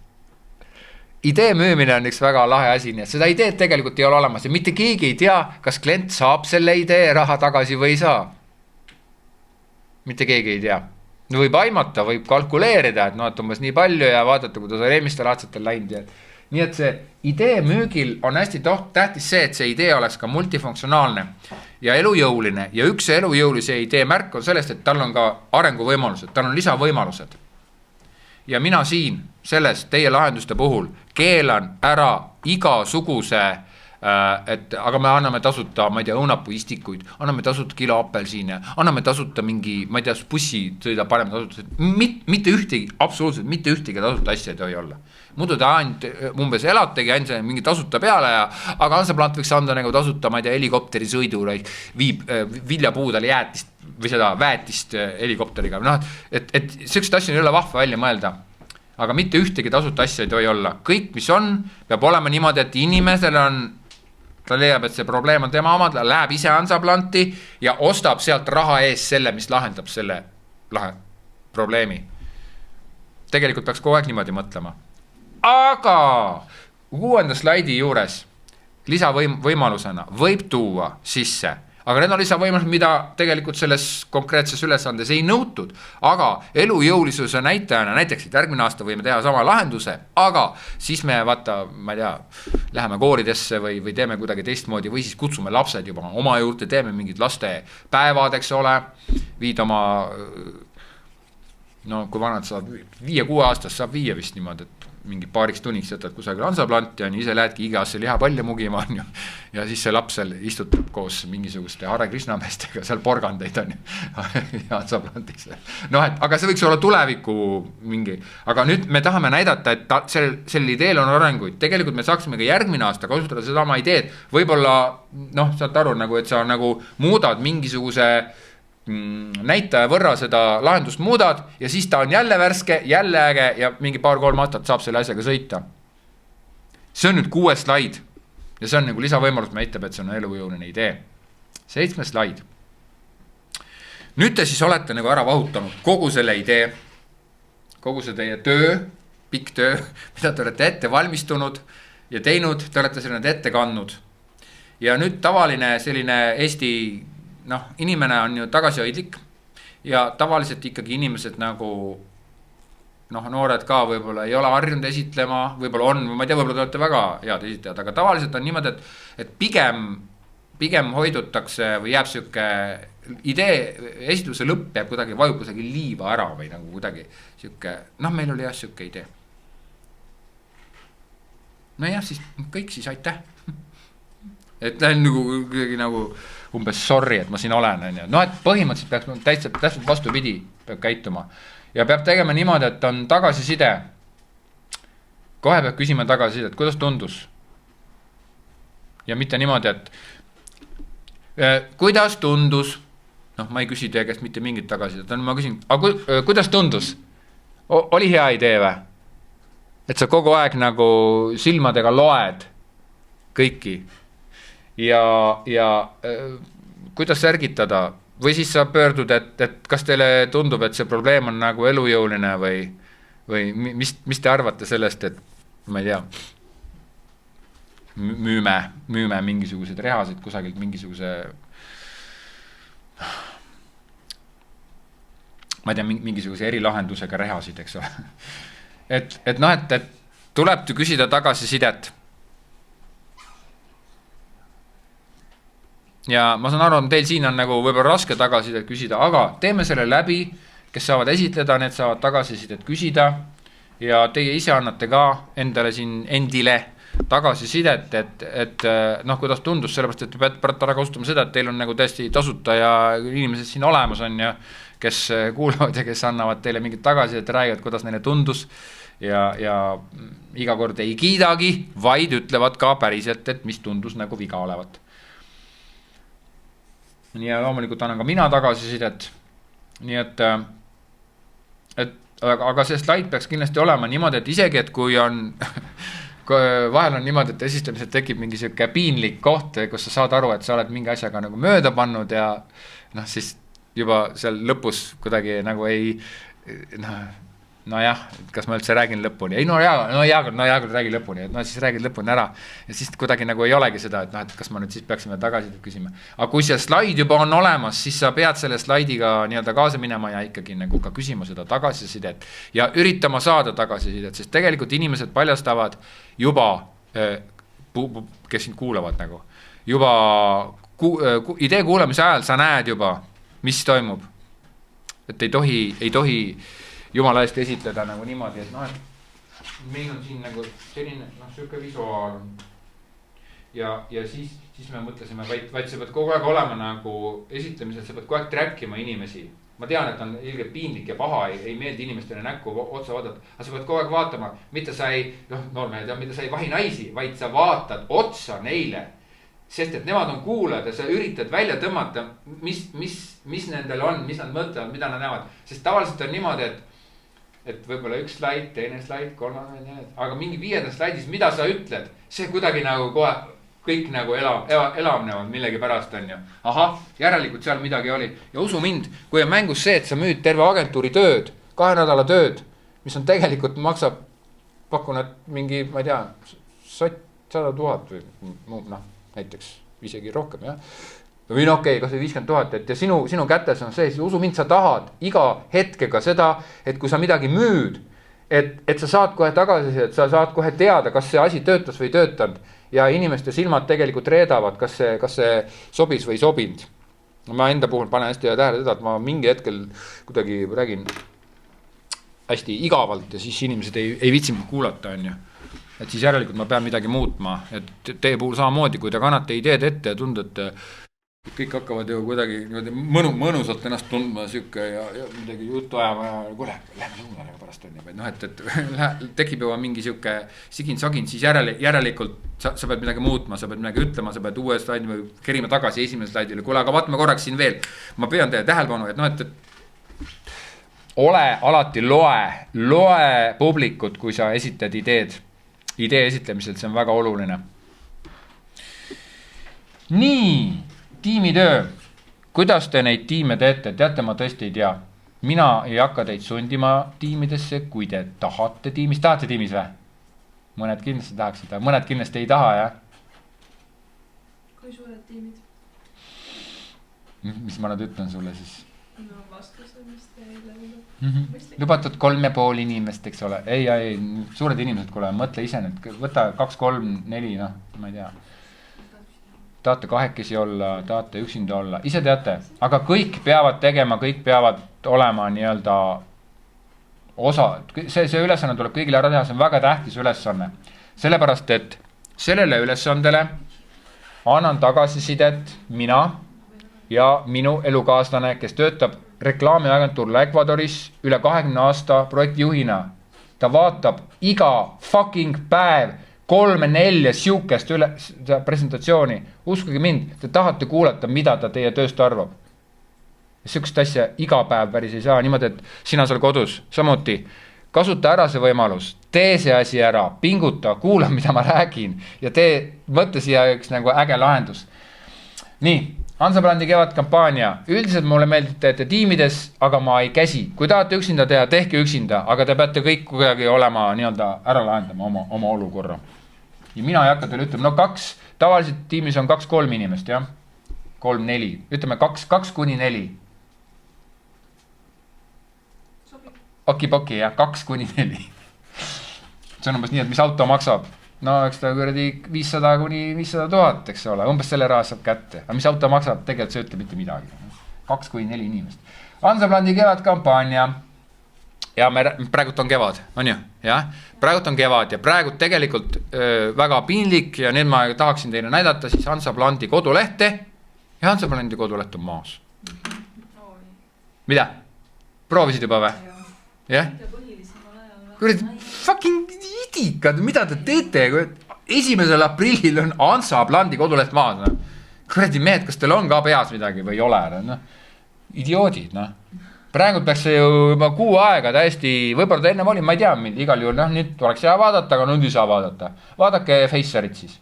Idee müümine on üks väga lahe asi, nii et seda ideed tegelikult ei ole olemas ja mitte keegi ei tea, kas klient saab selle idee raha tagasi või ei saa. Mitte keegi ei tea. võib aimata, võib kalkuleerida, et noh, et umbes nii palju ja vaadata, kuidas on eelmistel aastatel läinud ja nii et see idee müügil on hästi tähtis see, et see idee oleks ka multifunktsionaalne ja elujõuline ja üks elujõulise idee märk on sellest, et tal on ka arenguvõimalused, tal on lisavõimalused. Ja mina siin selles teie lahenduste puhul keelan ära igasuguse, et aga me anname tasuta, ma ei tea, õunapuistikuid, anname tasuta kilo apelsiine, anname tasuta mingi, ma ei tea, bussi sõida parem tasuta, mitte ühtegi, absoluutselt mitte ühtegi tasuta asja ei tohi olla. Muidu ta ainult umbes elategi ainult mingi tasuta peale ja aga Hansaplant võiks anda nagu tasuta, ma ei tea, helikopteri sõidu viib viljapuudele jäätist või seda väetist helikopteriga. No, et sellised asju ei ole vahva välja mõelda. Aga mitte ühtegi tasuta asja ei tohi olla. Kõik, mis on, peab olema niimoodi, et inimesel on, ta leiab, et see probleem on tema omad, läheb ise Hansaplanti ja ostab sealt raha ees selle, mis lahendab selle probleemi. Tegelikult peaks kogu aeg niimoodi mõtlema. Aga 6. slaidi juures lisavõimalusena võib tuua sisse, aga need on lisavõimalused, mida tegelikult selles konkreetses ülesandes ei nõutud, aga elujõulisuse näitajana, näiteks järgmine aasta võime teha sama lahenduse, aga siis me vaata, ma ei tea, läheme kooridesse või teeme kuidagi teistmoodi või siis kutsume lapsed juba oma juurde, teeme mingid laste päevad, eks ole, viid oma, no kui vanad saad 5-6 aastast saab viia vist niimoodi, et mingi paariks tunniks jätad kusagil Hansaplanti on, ise lähedki igasse lihapalja mugima on ju. Ja siis see laps seal istutab koos mingisuguste Hare Krishna meestega seal porgandeid on ju Hansaplantis. No, aga see võiks olla tuleviku mingi, aga nüüd me tahame näidata, et sel ideel on arenguid. Tegelikult me saaksime ka järgmine aasta kasutada seda oma ideed. Võib-olla, noh, saad aru, nagu, et sa nagu muudad mingisuguse näitaja võrra seda lahendust muudad ja siis ta on jälle värske, jälle äge ja mingi 2-3 aastat saab selle asjaga sõita. See on nüüd 6. slaid ja see on nagu lisavõimalus, me eitab, et see on elujõuline idee. 7. slaid. Nüüd te siis olete nagu ära vahutanud kogu selle idee, kogu see teie töö, pikk töö, mida te olete ette valmistunud ja teinud, te olete selle ette kandnud. Ja nüüd tavaline selline Eesti inimene on ju tagasihoidlik ja tavaliselt ikkagi inimesed nagu noored ka võib-olla ei ole harjunud esitlema, võib-olla on, ma ei tea, võib-olla te olete väga head esitajad, aga tavaliselt on niimoodi, et pigem hoidutakse või jääb siuke idee, esitluse lõpp jääb kuidagi, vajub kusagil liiva ära või nagu kuidagi siuke, meil oli jah siuke idee. No jah, siis kõik siis aitäh. Et lähen nagu umbes sorry, et ma siin olen. No, et põhimõtteliselt peaks täpselt vastupidi peab käituma. Ja peab tegema niimoodi, et on tagasiside. Kohe peab küsima tagasiside, et kuidas tundus. Ja mitte niimoodi, et kuidas tundus. Ma ei küsi teie käest mitte mingit tagasisidet. Ma küsin, kuidas tundus? Oli hea idee või? Et sa kogu aeg nagu silmadega loed kõiki. Ja kuidas särgitada või siis sa pöördud, et kas teile tundub, et see probleem on nagu elujõuline või mis te arvate sellest, et ma ei tea, müüme mingisugused rehasid kusagilt mingisuguse ma ei tea, mingisuguse erilahendusega rehasid, eks ole. et tuleb küsida tagasisidet. Ja ma saan aru, et teil siin on nagu võib-olla raske tagasisidet küsida, aga teeme selle läbi, kes saavad esitleda, need saavad tagasisidet küsida ja teie ise annate ka endile tagasisidet, et kuidas tundus, sellepärast, et te peate ära kasutama seda, et teil on nagu täiesti tasuta ja inimesed siin olemas on ja kes kuulavad ja kes annavad teile mingit tagasisidet ja räägivad, kuidas neile tundus ja iga kord ei kiidagi, vaid ütlevad ka päriselt, et mis tundus nagu viga olevat. Nii ja loomulikult annan ka mina tagasisidet. Nii aga see slaid peaks kindlasti olema niimoodi, et isegi, et kui on vahel on niimoodi, et esistamisel tekib mingi siuke piinlik koht, kus sa saad aru, et sa oled mingi asjaga nagu mööda pannud ja siis juba seal lõpus kuidagi nagu ei nojah, kas ma üldse räägin lõpuni, ei no hea kord räägi lõpuni, et no siis räägid lõpuni ära ja siis kuidagi nagu ei olegi seda, et noh, et kas ma nüüd siis peaksime tagasi küsima. Aga kui see slaid juba on olemas, siis sa pead selle slaidiga nii-öelda kaasa minema ja ikkagi nagu ka küsima seda tagasisidet ja üritama saada tagasisidet, sest tegelikult inimesed paljastavad juba, kes sind kuulavad nagu, juba idee kuulamise ajal sa näed juba, mis toimub. Et ei tohi jumala eest esitleda nagu niimoodi, et noh, et meil on siin nagu selline, noh, siuke visuaal ja siis me mõtlesime, vaid sa pead kogu aeg olema nagu esitlemisel, sa pead kogu aeg trackima inimesi. Ma tean, et on ilge piinlik ja paha, ei meeldi inimestele näkku otsa vaadata, aga sa pead kogu aeg vaatama, mitte sa ei vahi naisi, vaid sa vaatad otsa neile. Sest et nemad on kuulajad ja sa üritad välja tõmmata, mis nendel on, mis nad mõtlevad, mida nad näevad. Sest tavaliselt on niimoodi, et võib-olla üks slaid, teine slaid, kolmas, aga mingi 5. slaidis, mida sa ütled, see kuidagi nagu kohe kõik nagu elavnevad millegi pärast on ju. Ahah, järelikult seal midagi oli. Ja usu mind, kui on mängus see, et sa müüd terve agentuuri tööd, 2 nädala tööd, mis on tegelikult maksab, pakun, et mingi, ma ei tea, 100 000 või muu, noh. Näiteks isegi rohkem, jah. Või no okei, kas või 50 000, et ja sinu kätes on see, siis usu mind, sa tahad iga hetkega seda, et kui sa midagi müüd, et sa saad kohe tagasi, et sa saad kohe teada, kas see asi töötas või töötanud ja inimeste silmad tegelikult reedavad, kas see sobis või sobind. Ma enda puhul panen hästi tähele seda, et ma mingi hetkel kuidagi räägin hästi igavalt ja siis inimesed ei viitsi kuulata, on ju. Et siis järelikult ma pean midagi muutma, et teie puhul samamoodi, kui te kannate ideed ette ja tundate, kõik hakkavad ju kuidagi mõnusalt ennast tundma sükke ja midagi juttu ajama ja kuule, lähme lõunale pärast on ju, noh, et tekib juba mingi sükke sigin-sagin, siis järelikult sa pead midagi muutma, sa pead midagi ütlema, sa pead uue slaidi või kerima tagasi esimene slaidile, kuule, aga vaatame korraks siin veel, ma püüan teie tähelepanu, et noh, et ole alati loe publikut, kui sa esitad idee esitlemisel, see on väga oluline. Nii, tiimitöö. Kuidas te neid tiime teete? Teate, ma tõesti ei tea. Mina ei hakka teid sundima tiimidesse, kui te tahate tiimis. Tahate tiimis või? Mõned kindlasti tahaksid, mõned kindlasti ei taha, jah? Kui suured tiimid? Mis ma nüüd ütlen sulle siis? No vastus on vist teile. Lubatud 3,5 inimest, eks ole. Ei, suured inimesed, kuule, mõtle ise nüüd, võta 2, 3, 4, noh, ma ei tea. Tahate 2 olla, tahate üksinda olla, ise teate, aga kõik peavad tegema, kõik peavad olema nii-öelda osa, see ülesanne tuleb kõigile ära teha, see on väga tähtis ülesanne. Sellepärast, et sellele ülesandele annan tagasisidet mina ja minu elukaaslane, kes töötab reklaamiagentuuril Ecuadoris üle 20 aasta projektijuhina. Ta vaatab iga fucking päev 3-4 siukest presentatsiooni. Uskuge mind, te tahate kuulata, mida ta teie tööst arvab. Siukest asja iga päev päris ei saa. Niimoodi, et sina seal kodus samuti kasuta ära see võimalus. Tee see asi ära, pinguta, kuula, mida ma räägin ja mõtle siia üks nagu äge lahendus. Nii. Hansaplandi kevadkampaania. Üldiselt mulle meeldib teete tiimides, aga ma ei käsi. Kui tahate üksinda teha, tehke üksinda, aga te peate kõik kuidagi olema nii-öelda ära lahendama oma olukorra. Ja mina ei hakka teile ütlema, no 2, tavaliselt tiimis on 2-3 inimest, jah? 3-4, ütleme 2-4. Oki-poki, jah, 2-4. See on umbes nii, et mis auto maksab. No eks ta kuradi 500 kuni 500 000, eks ole, umbes selle raha saab kätte. Aga mis auto maksab, tegelikult see ütleb mitte midagi. 2-4 inimest. Hansaplandi kevadkampaania. Ja praegult on kevad, on ju? Ja? Praegult on kevad ja praegult tegelikult väga piinlik ja nüüd ma tahaksin teile näidata siis Hansaplandi kodulehte ja Hansaplandi koduleht on maas. Mida? Proovisid juba või? Jah? Kuradi fucking idikad, mida te teete? 1. aprillil on Hansaplandi koduleht maas. Kuradi mehed, kas teil on ka peas midagi või ei ole? No, idioodid, noh. Praegu peaks see juba 6 aega täiesti, võib-olla ta enne oli, ma ei tea, igal juhul, nüüd oleks hea vaadata, aga nüüd ei saa vaadata. Vaadake Facerit siis.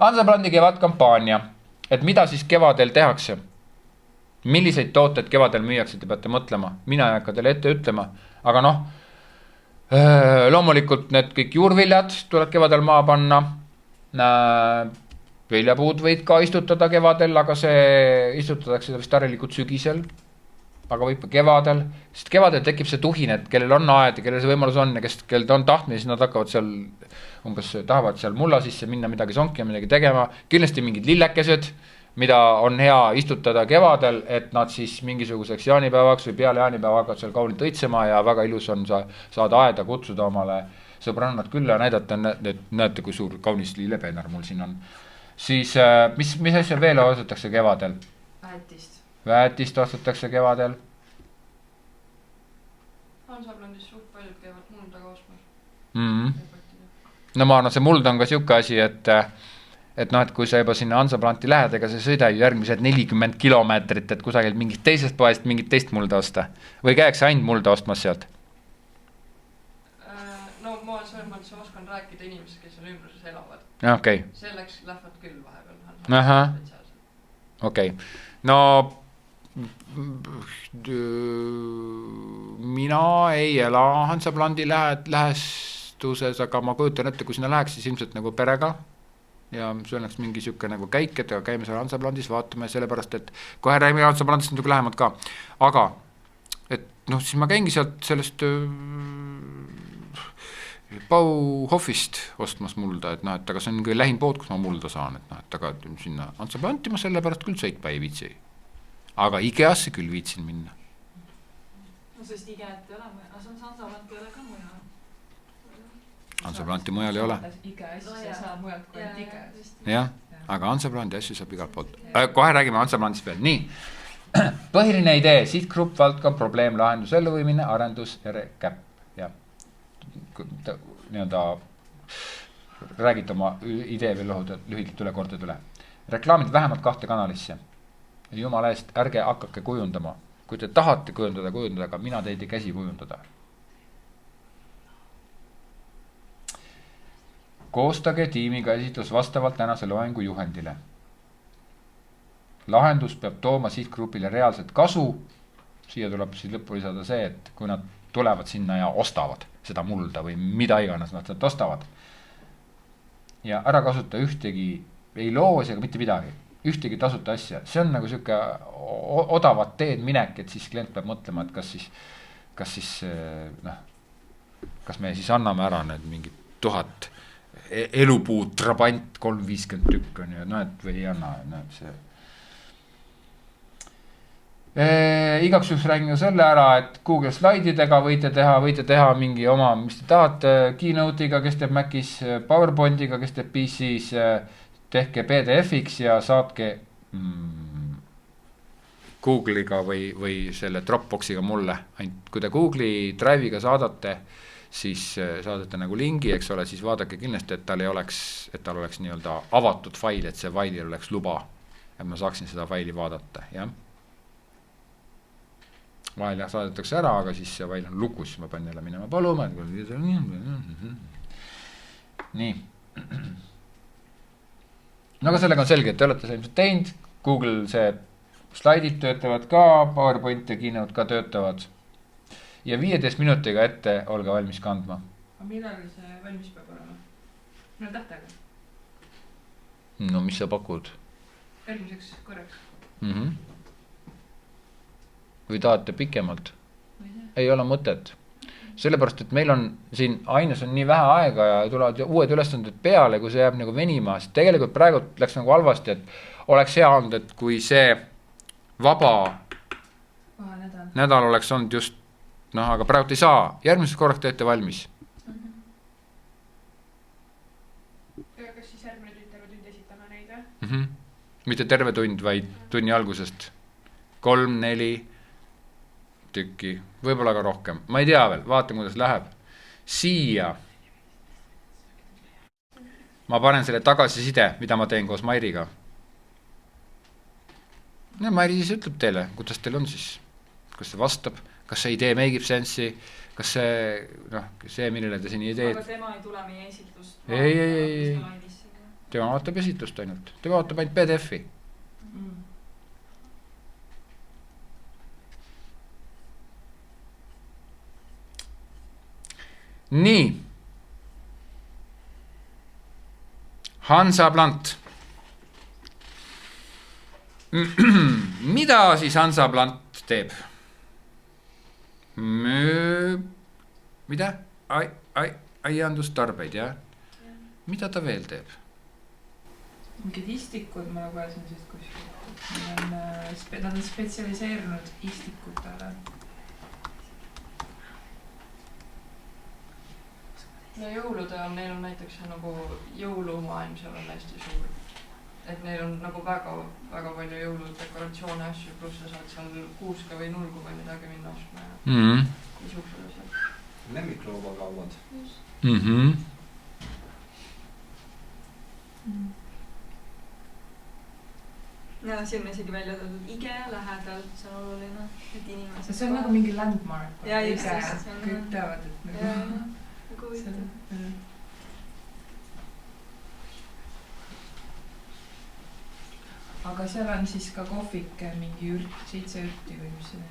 Hansaplandi kevadkampaania, et mida siis kevadel tehakse? Milliseid tooted kevadel müüakse, te peate mõtlema. Mina ei hakka teile ette ütlema, aga noh, Loomulikult need kõik juurviljad tuleb kevadel maa panna. Viljapuud võid ka istutada kevadel, aga see istutatakse vist harilikult sügisel. Aga võib kevadel, sest kevadel tekib see tuhin, et kellel on aed ja kellel see võimalus on ja kellel on tahtmine, siis nad hakkavad seal, umbes tahavad seal mulla sisse minna midagi sonki ja midagi tegema. Kindlasti mingid lillekesed, mida on hea istutada kevadel, et nad siis mingisuguseks jaanipäevaks või peale jaanipäeva hakkavad seal kaunit õitsema ja väga ilus on saada aeda kutsuda omale sõbrannad külla ja näidata, et näete, kui suur kaunis lillepennar mul siin on. Siis, mis asja veel ostetakse kevadel? Väetist ostetakse kevadel. Hansaplandis suht paljud käivad mulda ka ostmas. No ma arvan, see muld on ka siuke asi, et kui sa juba sinna Hansaplanti lähed, ega sa sõida ju järgmised 40 kilomeetrit, et kusagilt mingist teisest poest mingit teist mulda osta. Või käiks ainult mulda ostmas sealt? No ma selles mõttes oskan rääkida inimesed, kes seal ümbruses elavad. Okay. Selleks lähevad küll vahepeal. Okei. No mina ei ela Hansaplandi lähestuses, aga ma kujutan ette, kui sinna läheks, siis ilmselt nagu perega ja see oleks mingi siuke nagu käik, et käime seal Hansaplandis, vaatame sellepärast, et kohe räägime Hansaplandist natuke lähemalt ka, aga et siis ma käingi sealt sellest Bauhofist ostmas mulda, et aga see on küll lähim pood, kus ma mulda saan, et aga sinna Hansaplanti ma sellepärast küll sõitma ei viitsi. Aga Ikeasse küll viitsin minna. No sest Ikeat ei ole, see on Hansaplanti ei ole ka mujal. Hansaplanti mujal ei ole. Ikeasse saab mujalt kui Ikeast. Jah, aga Hansaplanti asju saab igalt poolt. Kohe räägime Hansaplandist veel. Nii, põhiline idee, sihtgrupp, valdkond, probleem, lahendus, elluviimine, arendus, käpp. Ja nii-öelda räägid oma idee veel lühidalt üle, kordad üle. Reklaamid vähemalt 2 kanalisse. Jumala eest, ärge hakake kujundama. Kui te tahate kujundada, aga mina teid ei käsi kujundada. Koostage tiimiga esitlus vastavalt tänase loengu juhendile. Lahendus peab tooma sihtgrupile reaalset kasu. Siia tuleb siis lõppu lisada see, et kui nad tulevad sinna ja ostavad seda mulda või mida iganes nad sealt ostavad. Ja ära kasuta ühtegi, ei loos ega mitte midagi. Ühtegi tasuta asja. See on nagu siuke odavat teed minek, et siis klient peab mõtlema, et kas me siis anname ära need mingid 1000 elupuud, trabant 350 tükk on ja et või ei anna, see. Igaks juhuks räägin ka selle ära, et Google slaididega võite teha mingi oma, mis te tahate, Keynote'iga, kes teeb Macis, PowerPointiga, kes teeb PC's, tehke PDF-iks ja saatke Google'iga või selle Dropboxiga mulle. Ainult kui te Google'i Drive'iga saadate, siis saadate nagu lingi, eks ole, siis vaadake kindlasti, et tal oleks nii-öelda avatud fail, et see failil oleks luba. Et ma saaksin seda faili vaadata, jah. Vahel saadetakse ära, aga siis see fail on lukus, ma pean jälle minema paluma. Nii. No aga sellega on selge, et te olete see teinud, Google see slaidid töötavad ka, PowerPoint ja Keynote ka töötavad. Ja 15 minutiga ette olge valmis kandma. Aga millal see valmis peab olema? Millal tähtaega? No mis sa pakud? Järgmiseks korraks. Või tahate pikemalt? Ei ole mõtet. Sellepärast, et meil on siin aines on nii vähe aega ja tulevad uued ülesanded peale, kui see jääb nagu venima. Tegelikult praegu läks nagu halvasti, et oleks hea olnud, et kui see vaba nädal oleks olnud just, aga praegu ei saa. Järgmiseks korraks teete valmis. Kas siis järgmine terve tund esitame neid? Mitte terve tund, vaid tunni algusest 3-4 tükki, võib-olla ka rohkem. Ma ei tea veel, vaatan, kuidas läheb. Siia ma panen selle tagasiside, mida ma teen koos Mairiga. Ja Mairi siis ütleb teile, kuidas teil on siis. Kas see vastab, kas see idee make ib sense'i, kas see, millele te siin ideed. Aga tema ei tule meie esitlust. Ei. Tema vaatab esitlust ainult. Tema vaatab ainult PDF-i. nii. Hansaplant. Mida siis Hansaplant teeb? Mida? Aiandustarbeid, jah? Mida ta veel teeb? Mingid istikud ma lugesin siis kuskilt. Nad on spetsialiseerunud istikutele. No jõulude on, neil on näiteks nagu jõulumaailm, seal on hästi suur. Et neil on nagu väga palju jõuludekoratsioone asju, pluss sa saad seal kuuska või nulgu või midagi minna ostma ja niisugused asjad. Lemmikloomakaubad. Ja siin on isegi välja toodud IKEA lähedal, see on oluline, et inimesed... See on nagu mingi landmark. Ja just, kõik teavad, et nagu... Aga seal on siis ka kohvik, mingi 7 ürti või mis see on.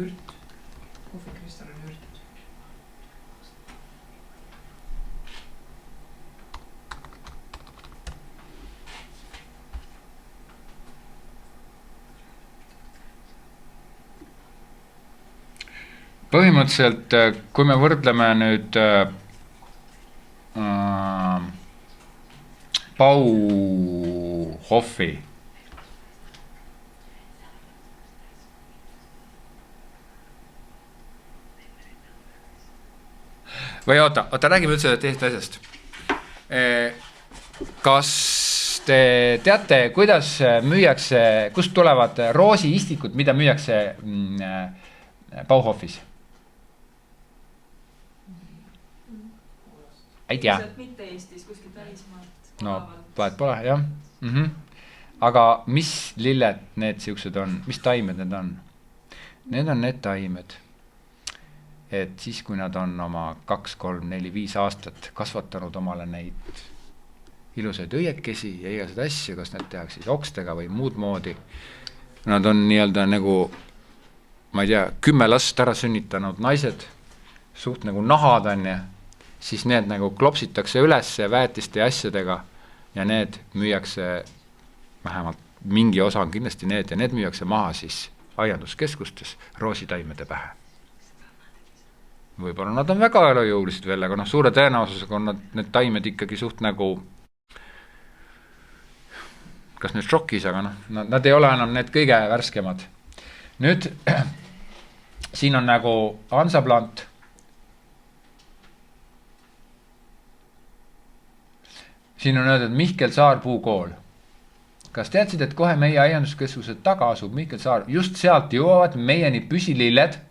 Ürt. Kohvikristal on ürt. Põhimõtteliselt, kui me võrdleme nüüd Bauhofi või oota, räägime üldse teisest asjast. Kas te teate, kuidas müüakse, kust tulevad roosiistikud, mida müüakse Bauhofis? Ei tea. Mitte Eestis, kuskilt välismaalt. No, vahet pole, jah. Aga mis lilled need siuksed on? Mis taimed need on? Need on need taimed, et siis, kui nad on oma 2, 3, 4, 5 aastat kasvatanud omale neid ilusaid õiekesi ja igased asju, kas need tehakse siis okstega või muud moodi. Nad on nii-öelda nagu, ma ei tea, 10 last ära sünnitanud naised, suht nagu nahad on ja siis need nagu klopsitakse üles väetiste ja asjadega ja need müüakse, vähemalt mingi osa on kindlasti need ja need müüakse maha siis aianduskeskustes roositaimede pähe. Võib-olla nad on väga elujõulised veel, aga suure tõenäosusega on need taimed ikkagi suht nagu, kas nüüd šokis, aga nad ei ole enam need kõige värskemad. Nüüd, siin on nagu Hansaplant. Siin on öeldud Mihkel Saar puukool. Kas teadsid, et kohe meie aianduskeskuse taga asub Mihkel Saar? Just sealt jõuavad meieni püsililled,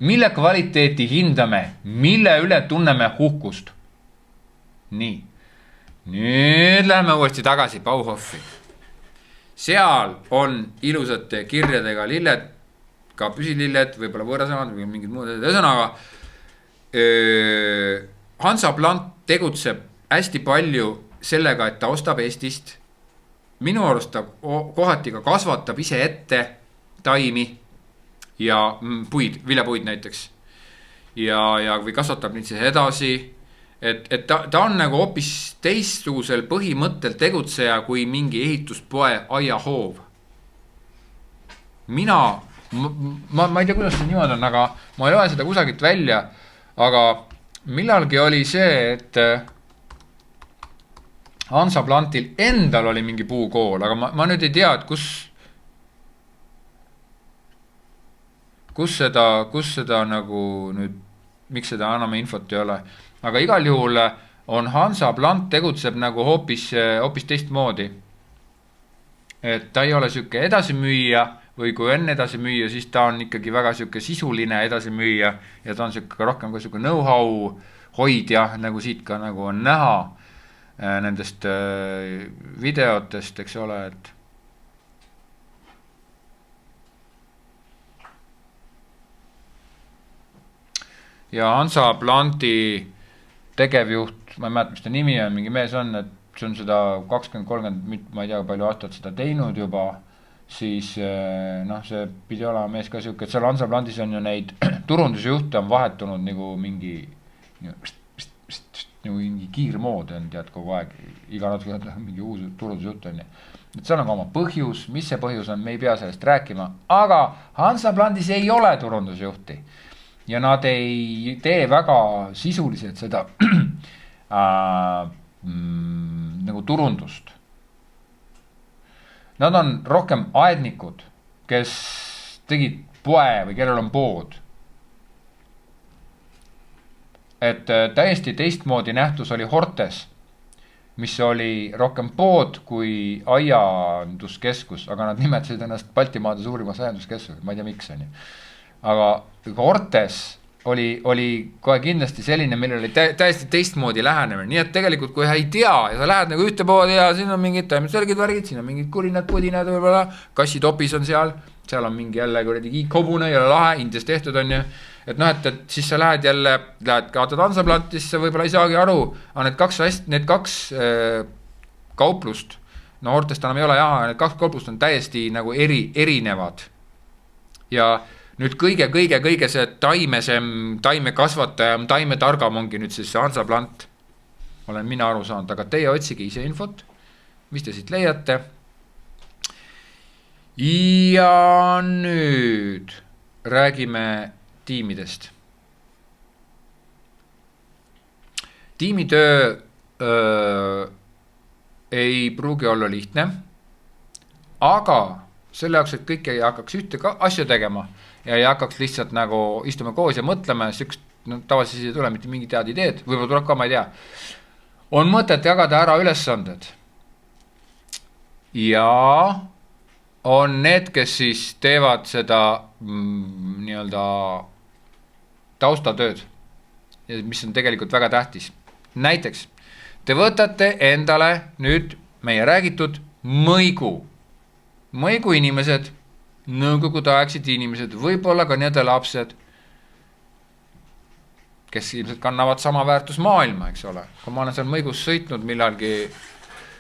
mille kvaliteeti hindame, mille üle tunneme uhkust. Nii. Nüüd läheme uuesti tagasi Bauhofi. Seal on ilusate kirjadega lilled, ka püsililled, võib-olla võõrasemad või mingid muud. Ühesõnaga, Hansaplant tegutseb hästi palju sellega, et ta ostab Eestist. Minu arust ta kohati ka kasvatab ise ette taimi ja puid, viljapuid näiteks. Ja või kasvatab neid siis edasi. Et ta on nagu hoopis teistsugusel põhimõttel tegutseja kui mingi ehituspoe aiahoov. Ma ei tea, kuidas see niimoodi on, aga ma ei loe seda kusagilt välja. Aga millalgi oli see, et Hansaplantil endal oli mingi puukool, aga ma nüüd ei tea, et kus seda nagu nüüd, miks seda enam infot ei ole. Aga igal juhul on Hansaplant tegutseb nagu hoopis teistmoodi. Et ta ei ole süke edasimüüja või kui on edasimüüja, siis ta on ikkagi väga süke sisuline edasimüüja ja ta on süke rohkem ka süke know-how hoidja, nagu siit ka nagu on näha nendest videotest, eks ole, et ja Hansaplanti tegevjuht, ma ei mäleta, mis ta nimi on, mingi mees on, et see on seda 20-30, ma ei tea, palju aastat seda teinud juba, siis noh, see pidi olema mees ka siuke, et seal Hansaplandis on ju neid turundusjuhte on vahetunud nagu mingi nagu mingi kiirmood on tead kogu aeg, iga natuke mingi uus turundusjuht on ju. Et seal on ka oma põhjus, mis see põhjus on, me ei pea sellest rääkima, aga Hansaplandis ei ole turundusjuhti ja nad ei tee väga sisuliselt seda nagu turundust. Nad on rohkem aednikud, kes tegid poe või kellel on pood. Et täiesti teistmoodi nähtus oli Hortes, mis oli rohkem pood kui aianduskeskus, aga nad nimetasid ennast Baltimaade suurimas aianduskeskus, ma ei tea miks on ju. Aga Hortes oli kohe kindlasti selline, millel oli täiesti teistmoodi lähenemine, nii et tegelikult kui ei tea ja sa lähed nagu ühte poodi ja siin on mingid taimetsõrgid värgid, siin on mingid kurinad, pudinad võib-olla, kassitopis on seal on mingi jälle kuradi hobune ja lahe, Indias tehtud on ju, et noh, et siis sa lähed kaotad Hansaplanti, siis sa võib-olla ei saagi aru, aga need kaks kauplust, no Hortest enam ei ole jah, need kaks kauplust on täiesti nagu erinevad ja nüüd kõige see taimesem, taimekasvatajam, taimetargam ongi nüüd siis see Hansaplant, olen mina aru saanud, aga teie otsige ise infot, mis te siit leiate. Ja nüüd räägime tiimidest. Tiimitöö ei pruugi olla lihtne, aga selle jaoks, et kõik ei hakkaks ühte asja tegema ja ei hakkaks lihtsalt nagu istume koos ja mõtleme, tavaliselt ei tule mitte mingi tead ideed, võib-olla tuleb ka, ma ei tea. On mõtet jagada ära ülesanded. Ja on need, kes siis teevad seda nii-öelda taustatööd, mis on tegelikult väga tähtis. Näiteks, te võtate endale nüüd meie räägitud mõigu inimesed, nõukogude aegsid inimesed, võib-olla ka nende lapsed, kes ilmselt kannavad sama väärtus maailma, eks ole. Kui ma olen seal mõigus sõitnud millalgi,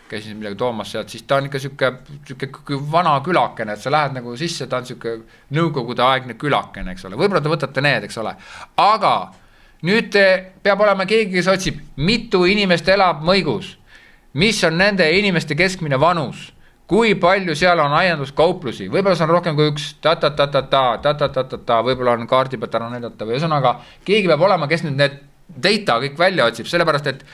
käisin midagi toomas sealt, siis ta on ikka siuke vana külakene, et sa lähed nagu sisse, ta on siuke nõukogude aegne külakene, eks ole. Võib-olla te võtate need, eks ole. Aga nüüd peab olema keegi, kes otsib, mitu inimest elab mõigus, mis on nende inimeste keskmine vanus, kui palju seal on aianduskauplusi, võib-olla see on rohkem kui üks võib-olla on kaardi pealt ära näidata või ühesõnaga, keegi peab olema, kes need data kõik välja otsib, sellepärast et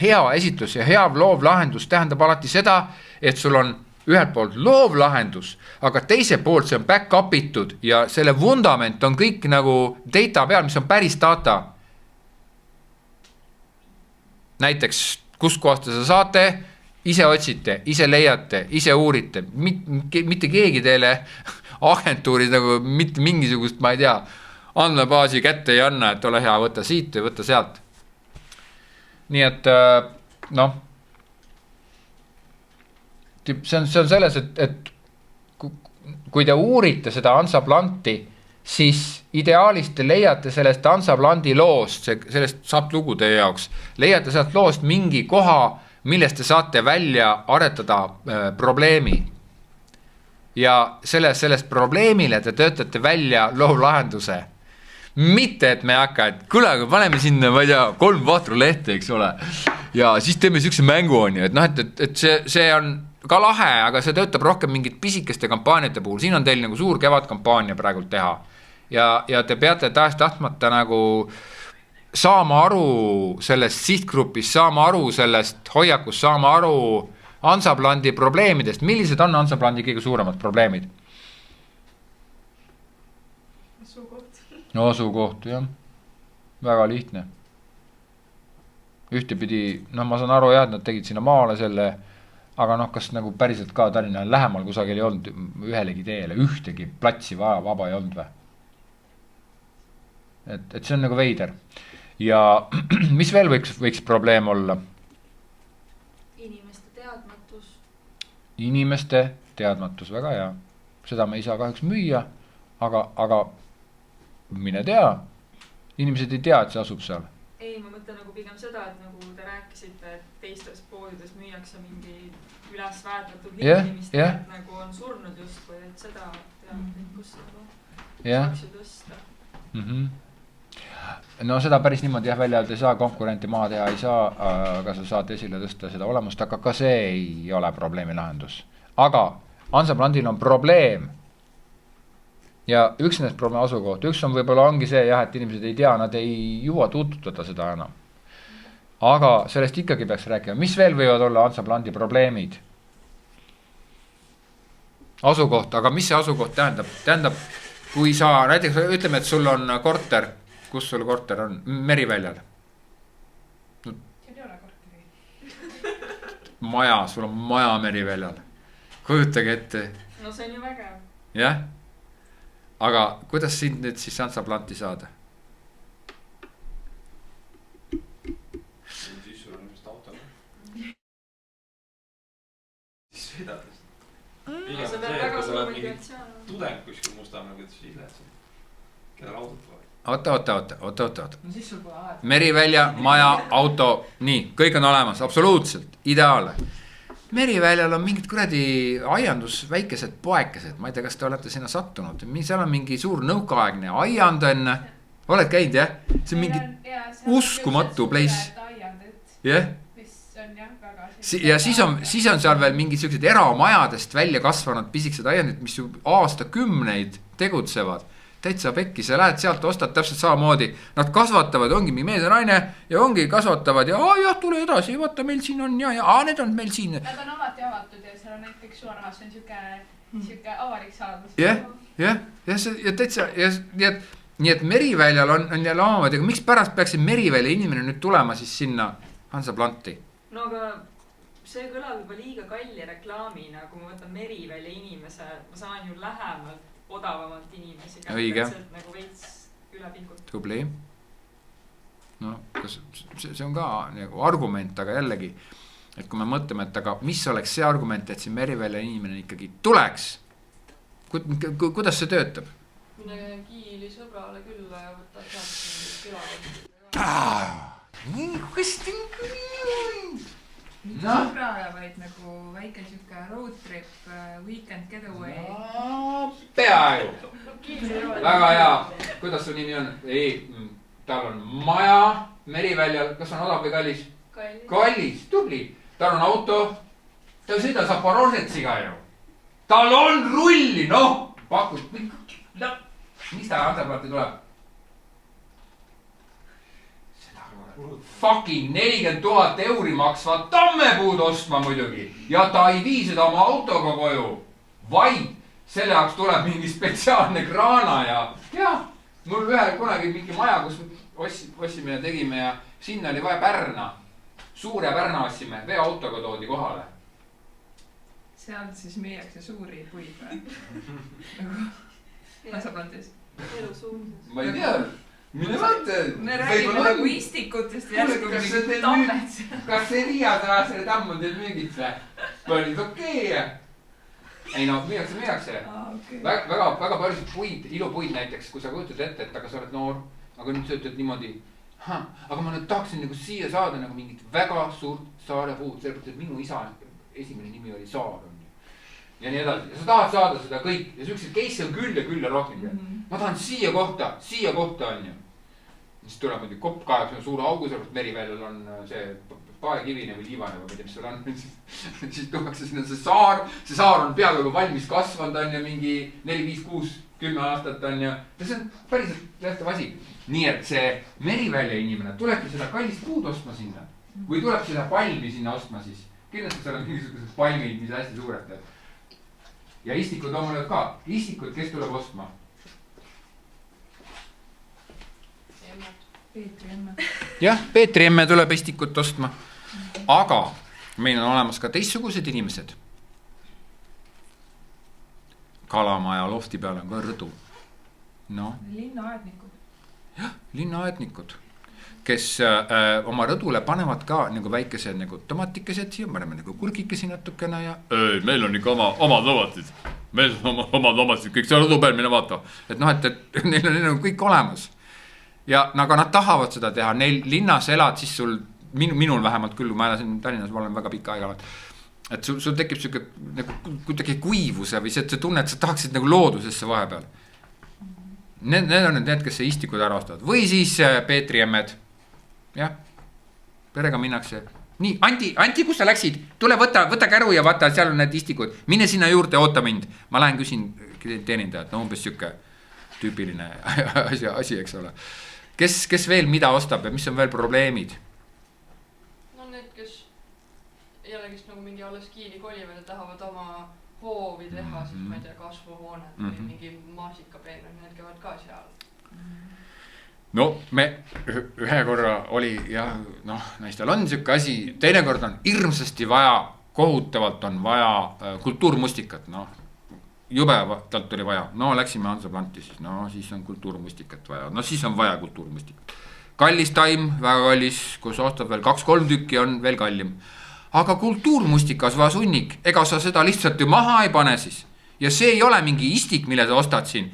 hea esitlus ja hea loovlahendus tähendab alati seda, et sul on ühelt poolt loovlahendus, aga teise poolt see on back-up itud ja selle vundament on kõik nagu data peal, mis on päris data. Näiteks, kus kohast te saate, ise otsite, ise leiate, ise uurite, mitte keegi teile agentuuris nagu mitte mingisugust, ma ei tea, andmebaasi kätte ei anna, et ole hea, võtta siit või võtta sealt. Nii et noh, see on selles, et kui te uurite seda Hansaplanti, siis ideaalis te leiate sellest Hansaplandi loost, sellest saab lugu teie jaoks, leiate sealt loost mingi koha, millest te saate välja aretada probleemi. Ja sellest probleemile te töötate välja loovlahenduse. Mitte, et me hakka, et kuule, aga paneme sinna, ma ei tea, 3 vaatrulehte, eks ole. Ja siis teeme siukse mängu on ju, et noh, et see on ka lahe, aga see töötab rohkem mingit pisikeste kampaaniate puhul. Siin on teil nagu suur kevadkampaania praegult teha. Ja te peate tahtmata nagu saama aru sellest sihtgrupist, saama aru sellest hoiakust, saama aru Hansaplandi probleemidest. Millised on Hansaplandi kõige suuremad probleemid? Asukoht, jah. Väga lihtne. Ühtepidi, noh, ma saan aru jah, et nad tegid sinna maale selle, aga noh, kas nagu päriselt ka Tallinna lähemal kusagil ei olnud ühelegi teele, ühtegi platsi vaba ei olnud või? Et see on nagu veider. Ja mis veel võiks probleem olla? Inimeste teadmatus, väga hea. Seda me ei saa kahjuks müüa, aga mine tea. Inimesed ei tea, et see asub seal. ei, ma mõtlen nagu pigem seda, et nagu te rääkisite, et teistes poodides müüakse mingi üles väetatud linnimist, et nagu on surnud justkui, et seda teadlikkust nagu saaks ju tõsta. No seda päris niimoodi välja öelda ei saa, konkurenti maha teha ei saa, aga sa saad esile tõsta seda olemust, aga ka see ei ole probleemi lahendus. Aga Hansaplandil on probleem ja üks nendest probleemi asukoht, üks on võib-olla ongi see jah, et inimesed ei tea, nad ei jõua tututada seda enam. Aga sellest ikkagi peaks rääkima, mis veel võivad olla Hansaplandi probleemid? Asukoht, aga mis see asukoht tähendab? Tähendab, kui sa näiteks ütleme, et sul on korter, kus sul korter on? Meriväljal. Seal ei ole korteri. Maja, sul on maja Meriväljal. Kujutage ette. No see on ju vägev. Jah? Aga kuidas sind nüüd siis Hansaplanti saada? Siis sul on just auto. Siis sõidad. Pigem See see, peab et väga kui sa suur oled mingi motivatsioon. tudeng kuskil Mustamäel, kuidas sa hiled siin. Kellel autot vaja? Oota. no siis sul pole aega. Merivälja, maja, auto, nii, kõik on olemas, absoluutselt, ideaalne. Meriväljal on mingid kuradi aiandus, väikesed poekesed, ma ei tea, kas te olete sinna sattunud, seal on mingi suur nõukaaegne aiand on, oled käinud jah? See on mingi uskumatu place. Jah? Ja siis on seal veel mingid sellised eramajadest välja kasvanud pisikesed aiandid, mis ju aastakümneid tegutsevad. Täitsa pekki, sa lähed sealt, ostad täpselt samamoodi. Nad kasvatavad, ongi mingi mees ja naine ja ongi kasvatavad ja jah, tule edasi, vaata meil siin on ja need on meil siin. Nad on alati avatud ja seal on näiteks suunahas on siuke avalik saadus. Ja täitsa, nii et Meriväljal on jälle omamoodi, aga miks pärast peaks Merivälja inimene nüüd tulema siis sinna Hansaplanti? No aga see kõlab juba liiga kalli reklaamina, kui ma võtan Merivälja inimese, ma saan ju lähemalt odavamalt inimesi kätteselt nagu veits üle pingutada. Tubli. No, see on ka nagu argument, aga jällegi, et kui me mõtleme, et aga mis oleks see argument, et siin Merivälja inimene ikkagi tuleks? Kuidas see töötab? Mine Kiili sõbrale külla ja võtta sealt mitte sõbrale, vaid nagu väike siuke road trip, weekend getaway. Peaaegu. Väga hea. Kuidas su nimi on? Ei, tal on maja Meriväljal. Kas on odav või kallis? Kallis, tubli. Tal on auto. Ta sõida Zaporožetsiga ju. Tal on rulli, noh. Pakud. Mis ta Hansaplanti tuleb? Fucking 40 000 euri maksva tammepuud ostma muidugi. Ja ta ei vii seda oma autoga koju. Vaid selle jaoks tuleb mingi spetsiaalne kraana ja mul ühel kunagi mingi maja, kus ossime ja tegime ja sinna oli vaja pärna. Suure pärna ossime, veoautoga toodi kohale. Seal siis müüakse suuri puid või? Nagu Hansaplantis. Elusuunses. Ma ei tea. Mine vaata. Me räägime nagu istikutest ja järsku mingi tammed. Kas see Riiasõja selle tamm on teil müügid või? Palju okei. Ei no, müüakse. Väga palju puid, ilupuid näiteks, kui sa kujutad ette, et aga sa oled noor, aga nüüd sa ütled niimoodi, aga ma nüüd tahaksin nagu siia saada nagu mingit väga suurt saarepuud, sellepärast, et minu isa esimene nimi oli Saar. Ja nii edasi. Ja sa tahad saada seda kõik ja sellised keisse on küll ja rohkem. Ma tahan siia kohta on ju. Siis tuleb muidugi kopp kaevab suure augu, sellepärast Meriväljal on see paekivine või liivane või mida seal on. Siis tuuakse sinna see saar on peaaegu valmis kasvanud on ja mingi 4, 5, 6, 10 aastat on ja see on päriselt lähtav asi. Nii et see Merivälja inimene tulebki seda kallist puud ostma sinna või tuleb seda palmi sinna ostma siis. Kindlasti seal on mingisugused palmid, mis hästi suured. Ja istikud loomulikult ka. Istikud, kes tuleb ostma? Peetri emme. Jah, Peetri emme tuleb istikut ostma. Aga meil on olemas ka teistsugused inimesed. Kalamaja lofti peal on ka rõdu. No. Linnaaednikud. Jah, linnaaednikud, kes oma rõdule panevad ka nagu väikesed nagu tomatikesed siia, paneme nagu kurkikesi natukene ja meil on ikka oma tomatid. Meil on oma tomatid, kõik see rõdu peal, mine vaata. Et noh, et neil on kõik olemas. ja aga nad tahavad seda teha, neil linnas elad, siis sul, minul vähemalt küll, ma elasin Tallinnas, ma olen väga pikka aega olnud, et sul tekib siuke nagu kuidagi kuivuse või see tunne, et sa tahaksid nagu loodusesse vahepeal. Need on need, kes see istikud ära ostavad. Või siis Peetri emmed. Jah, perega minnakse. Nii, Anti, kus sa läksid? Tule võta käru ja vaata, seal on need istikud. Mine sinna juurde, oota mind. Ma lähen küsin teenindajat, no umbes siuke tüüpiline asi, eks ole. Kes veel mida ostab ja mis on veel probleemid? No need, kes jällegi nagu mingi alles kiili kolivad ja tahavad oma hoovi teha, siis ma ei tea, kasvuhoonet või mingi maasikapeened, need käivad ka seal. No me ühe korra oli ja naistel on siuke asi, teinekord on hirmsasti vaja, kohutavalt on vaja kultuurmustikat, jubedalt oli vaja, läksime Hansaplanti siis, siis on kultuurmustikat vaja, siis on vaja kultuurmustikat. Kallis taim, väga kallis, kus ostad veel 2-3 tükki on veel kallim. Aga kultuurmustikas vaja sunnik, ega sa seda lihtsalt ju maha ei pane siis. Ja see ei ole mingi istik, mille sa ostad siin.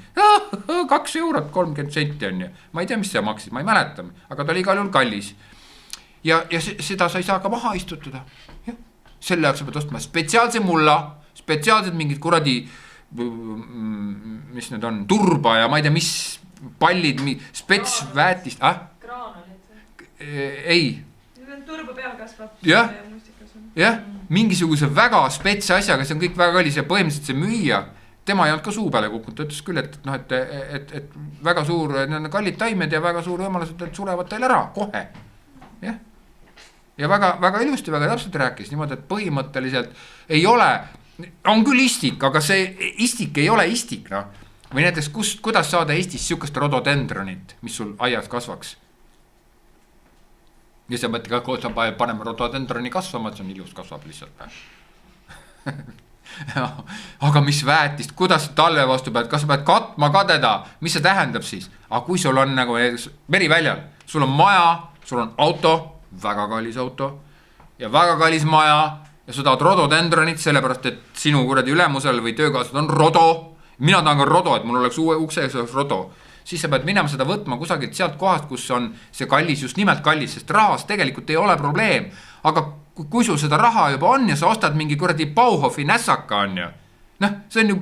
2 eurot 30 senti on ju. Ma ei tea, mis see maksis, ma ei mäleta, aga ta oli igal juhul kallis. Ja seda sa ei saa ka maha istutada. Ja, selle jaoks sa pead ostma spetsiaalse mulla, spetsiaalsed mingid kuradi, mis need on, turba ja ma ei tea, mis pallid, spetsväetist. Graanolid. Ei. Turba peal kasvab. Jah, mingisuguse väga spetsi asjaga, see on kõik väga kallis ja põhimõtteliselt see müüja, tema ei olnud ka suu peale kukkunud, ta ütles küll, et väga suur, need on kallid taimed ja väga suur võimalus, et surevad teil ära kohe. Jah. Ja väga ilusti, väga täpselt rääkis niimoodi, et põhimõtteliselt ei ole, on küll istik, aga see istik ei ole istik, Või näiteks, kuidas saada Eestis siukest rododendronit, mis sul aias kasvaks? Ja sa mõtled ka, kui sa paneme rododendroni kasvama, see on ilus, kasvab lihtsalt. Aga mis väetist, kuidas talve vastu pead, kas sa pead katma kadeda, mis see tähendab siis? Aga kui sul on nagu meriväljal, sul on maja, sul on auto, väga kallis auto ja väga kallis maja ja sa tahad rododendronit, sellepärast, et sinu kuradi ülemusel või töökaaslased on rodo. Mina tahan ka rodo, et mul oleks uue ukse, see oleks rodo. Siis sa pead minema seda võtma kusagilt sealt kohast, kus on see kallis, just nimelt kallis, sest rahas tegelikult ei ole probleem. Aga kui sul seda raha juba on ja sa ostad mingi kuradi Bauhofi nässaka on ju. See on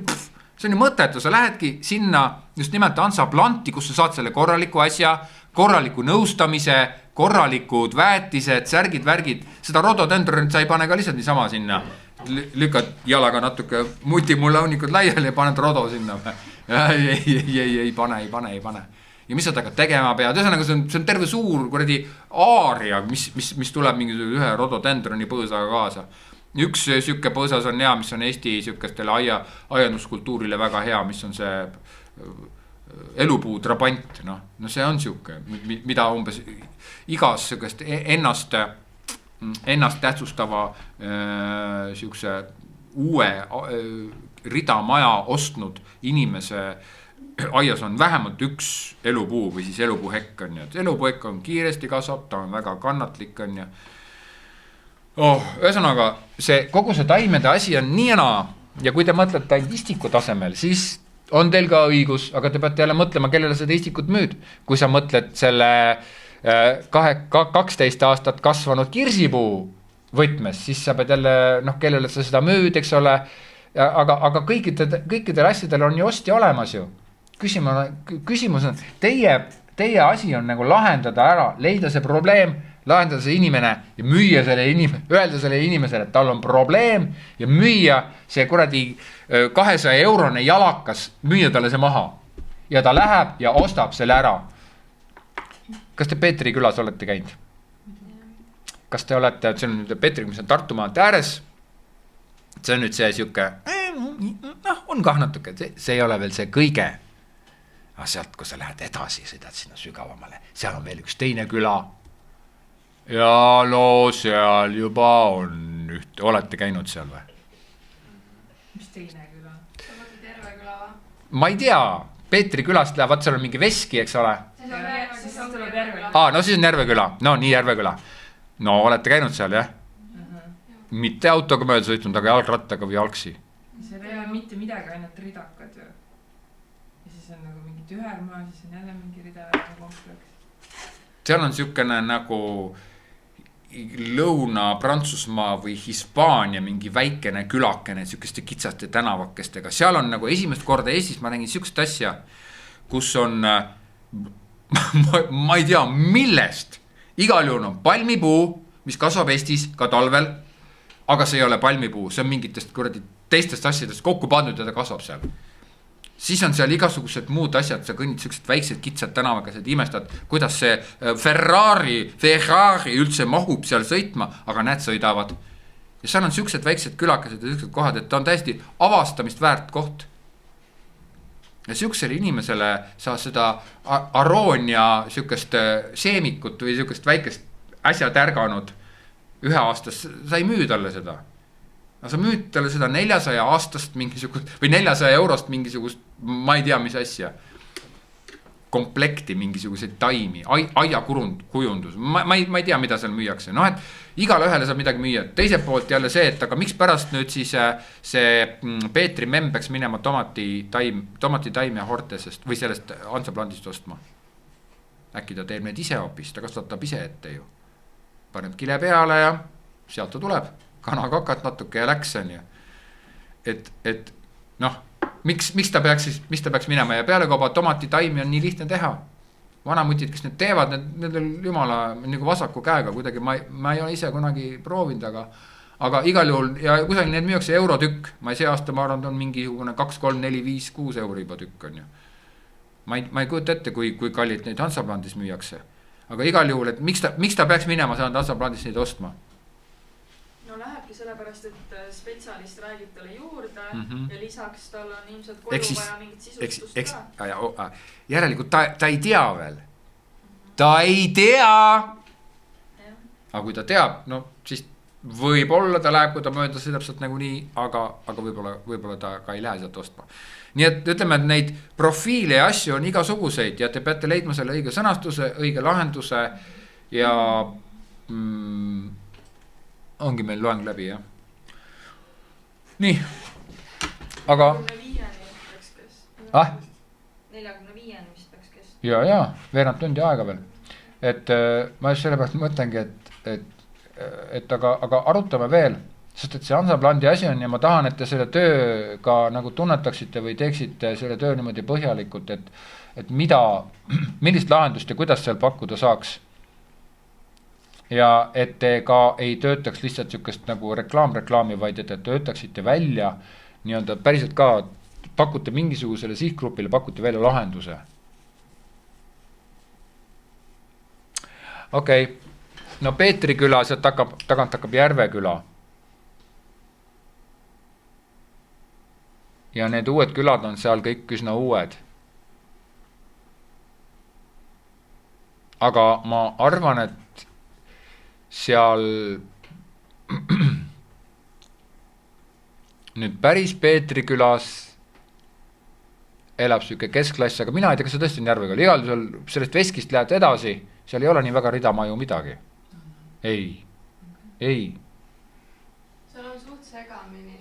ju mõttetu, sa lähedki sinna just nimelt Hansaplanti, kus sa saad selle korraliku asja, korraliku nõustamise, korralikud väetised, särgid, värgid. Seda rododendronit sa ei pane ka lihtsalt niisama sinna. Lükad jalaga natuke multimullaunikud laiali ja paned rodo sinna. Ei pane. Ja mis sa taga tegema pead, ühesõnaga see on terve suur kuradi aaria, mis tuleb mingi ühe rododendroni põõsaga kaasa. Üks siuke põõsas on hea, mis on Eesti siukestele aianduskultuurile väga hea, mis on see elupuu trabant, see on siuke, mida umbes igas siukest ennast tähtsustava siukse uue ridamaja ostnud inimese aias on vähemalt üks elupuu või siis elupuuhekk on. Elupuuhekk on kiiresti kasvab, ta on väga kannatlik on. Ühesõnaga, kogu see taimede asi on nii ja kui te mõtlete ainult istiku tasemel, siis on teil ka õigus, aga te peate jälle mõtlema, kellele seda istikut müüd. Kui sa mõtled selle 12 aastat kasvanud kirsipuu võtmes, siis sa pead jälle, kellele sa seda müüd, eks ole. Aga kõikidel asjadel on ju ostja olemas ju. Küsimus on, teie asi on nagu lahendada ära, leida see probleem, lahendada see inimene ja müüa öelda selle inimesele, et tal on probleem ja müüa see kuradi 200 eurone jalakas, müüa talle see maha. Ja ta läheb ja ostab selle ära. Kas te Peetri külas olete käinud? Kas te olete, see on nüüd Peetri, mis on Tartu maalt ääres. See on nüüd see siuke, on kah natuke, see ei ole veel see kõige. Aga sealt, kui sa lähed edasi, sõidad sinna sügavamale, seal on veel üks teine küla. Ja seal juba on olete käinud seal või? Mis teine küla? Sa mõtled Järve küla või? Ma ei tea, Peetri külast lähevad, seal on mingi veski, eks ole? Siis on tuleb Järve küla. No siis on Järve küla, nii Järve küla. No olete käinud seal, jah? Mitte autoga mööda sõitnud, aga jalgrattaga või jalgsi. Seal ei ole mitte midagi, ainult ridakad ju. Ja siis on nagu mingi tühermaa, siis on jälle mingi rida ja kompleks. seal on siukene nagu Lõuna-Prantsusmaa või Hispaania mingi väikene külakene siukeste kitsaste tänavakestega. Seal on nagu esimest korda Eestis ma nägin siukest asja, kus on ma ei tea millest. Igal juhul on palmipuu, mis kasvab Eestis ka talvel, aga see ei ole palmipuu, see on mingitest kuradi teistest asjadest kokku pandud ja ta kasvab seal. Siis on seal igasugused muud asjad, sa kõnnid siuksed väiksed kitsad tänavakesed, imestad, kuidas see Ferrari üldse mahub seal sõitma, aga näed sõidavad. Ja seal on siuksed väiksed külakesed ja siuksed kohad, et ta on täiesti avastamist väärt koht. Ja siuksele inimesele sa seda aroonia siukest seemikut või siukest väikest äsja tärganud 1 aastas, sa ei müü talle seda. Aga sa müüd talle seda 400 aastast mingisugust või 400 eurost mingisugust, ma ei tea mis asja, komplekti mingisuguseid taimi, aiakujundus, ma ei tea mida seal müüakse, noh et igale ühele saab midagi müüa. Teiselt poolt jälle see, et aga miks pärast nüüd siis see Peetri memm peaks minema tomatitaim ja hortesest või sellest Hansaplandist ostma. Äkki ta teeb need ise hoopis, ta kasvatab ise ette ju. Paneb kile peale ja sealt ta tuleb. Kanakakat natuke ja läks on ju. Et noh, miks ta peaks minema ja pealekauba tomatitaimi on nii lihtne teha. Vanamutid, kes need teevad, need on jumala nagu vasaku käega kuidagi, ma ei ole ise kunagi proovinud, aga igal juhul ja kusagil need müüakse eurotükk. Ma see aasta ma arvan, on mingi 2, 3, 4, 5, 6 euro juba tükk on ju. Ma ei kujuta ette, kui kallid neid Hansaplandis müüakse. Aga igal juhul, et miks ta peaks minema saanud Hansaplandis neid ostma? No lähebki sellepärast, et spetsialist räägib talle juurde ja lisaks tal on ilmselt koju vaja mingit sisustust ka. Järelikult ta ei tea veel. Ta ei tea! Aga kui ta teab, no siis võib-olla ta läheb, kui ta mööda sõidab sealt nagu nii, aga võib-olla ta ka ei lähe sealt ostma. Nii et ütleme, et neid profiile ja asju on igasuguseid ja te peate leidma selle õige sõnastuse, õige lahenduse ja ongi meil loeng läbi, jah. Nii, aga 45 vist peaks kes. Ja, veerand tundi aega veel. Et ma just sellepärast mõtlengi, et aga arutame veel, sest et see Hansaplandi asi on ja ma tahan, et te selle töö ka nagu tunnetaksite või teeksite selle töö niimoodi põhjalikult, et millist lahendust ja kuidas seal pakkuda saaks. Ja et te ka ei töötaks lihtsalt siukest nagu reklaami, vaid et te töötaksite välja nii-öelda päriselt ka pakute mingisugusele sihtgrupile, pakute välja lahenduse. Okei, no Peetri küla, sealt tagant hakkab Järveküla. Ja need uued külad on seal kõik üsna uued. Aga ma arvan, et seal nüüd päris Peetri külas elab siuke keskklass, aga mina ei tea, kas see tõesti on Järveküla. Igal juhul sellest Veskist lähed edasi, seal ei ole nii väga ridamaju midagi. Ei. Seal on suht segamini.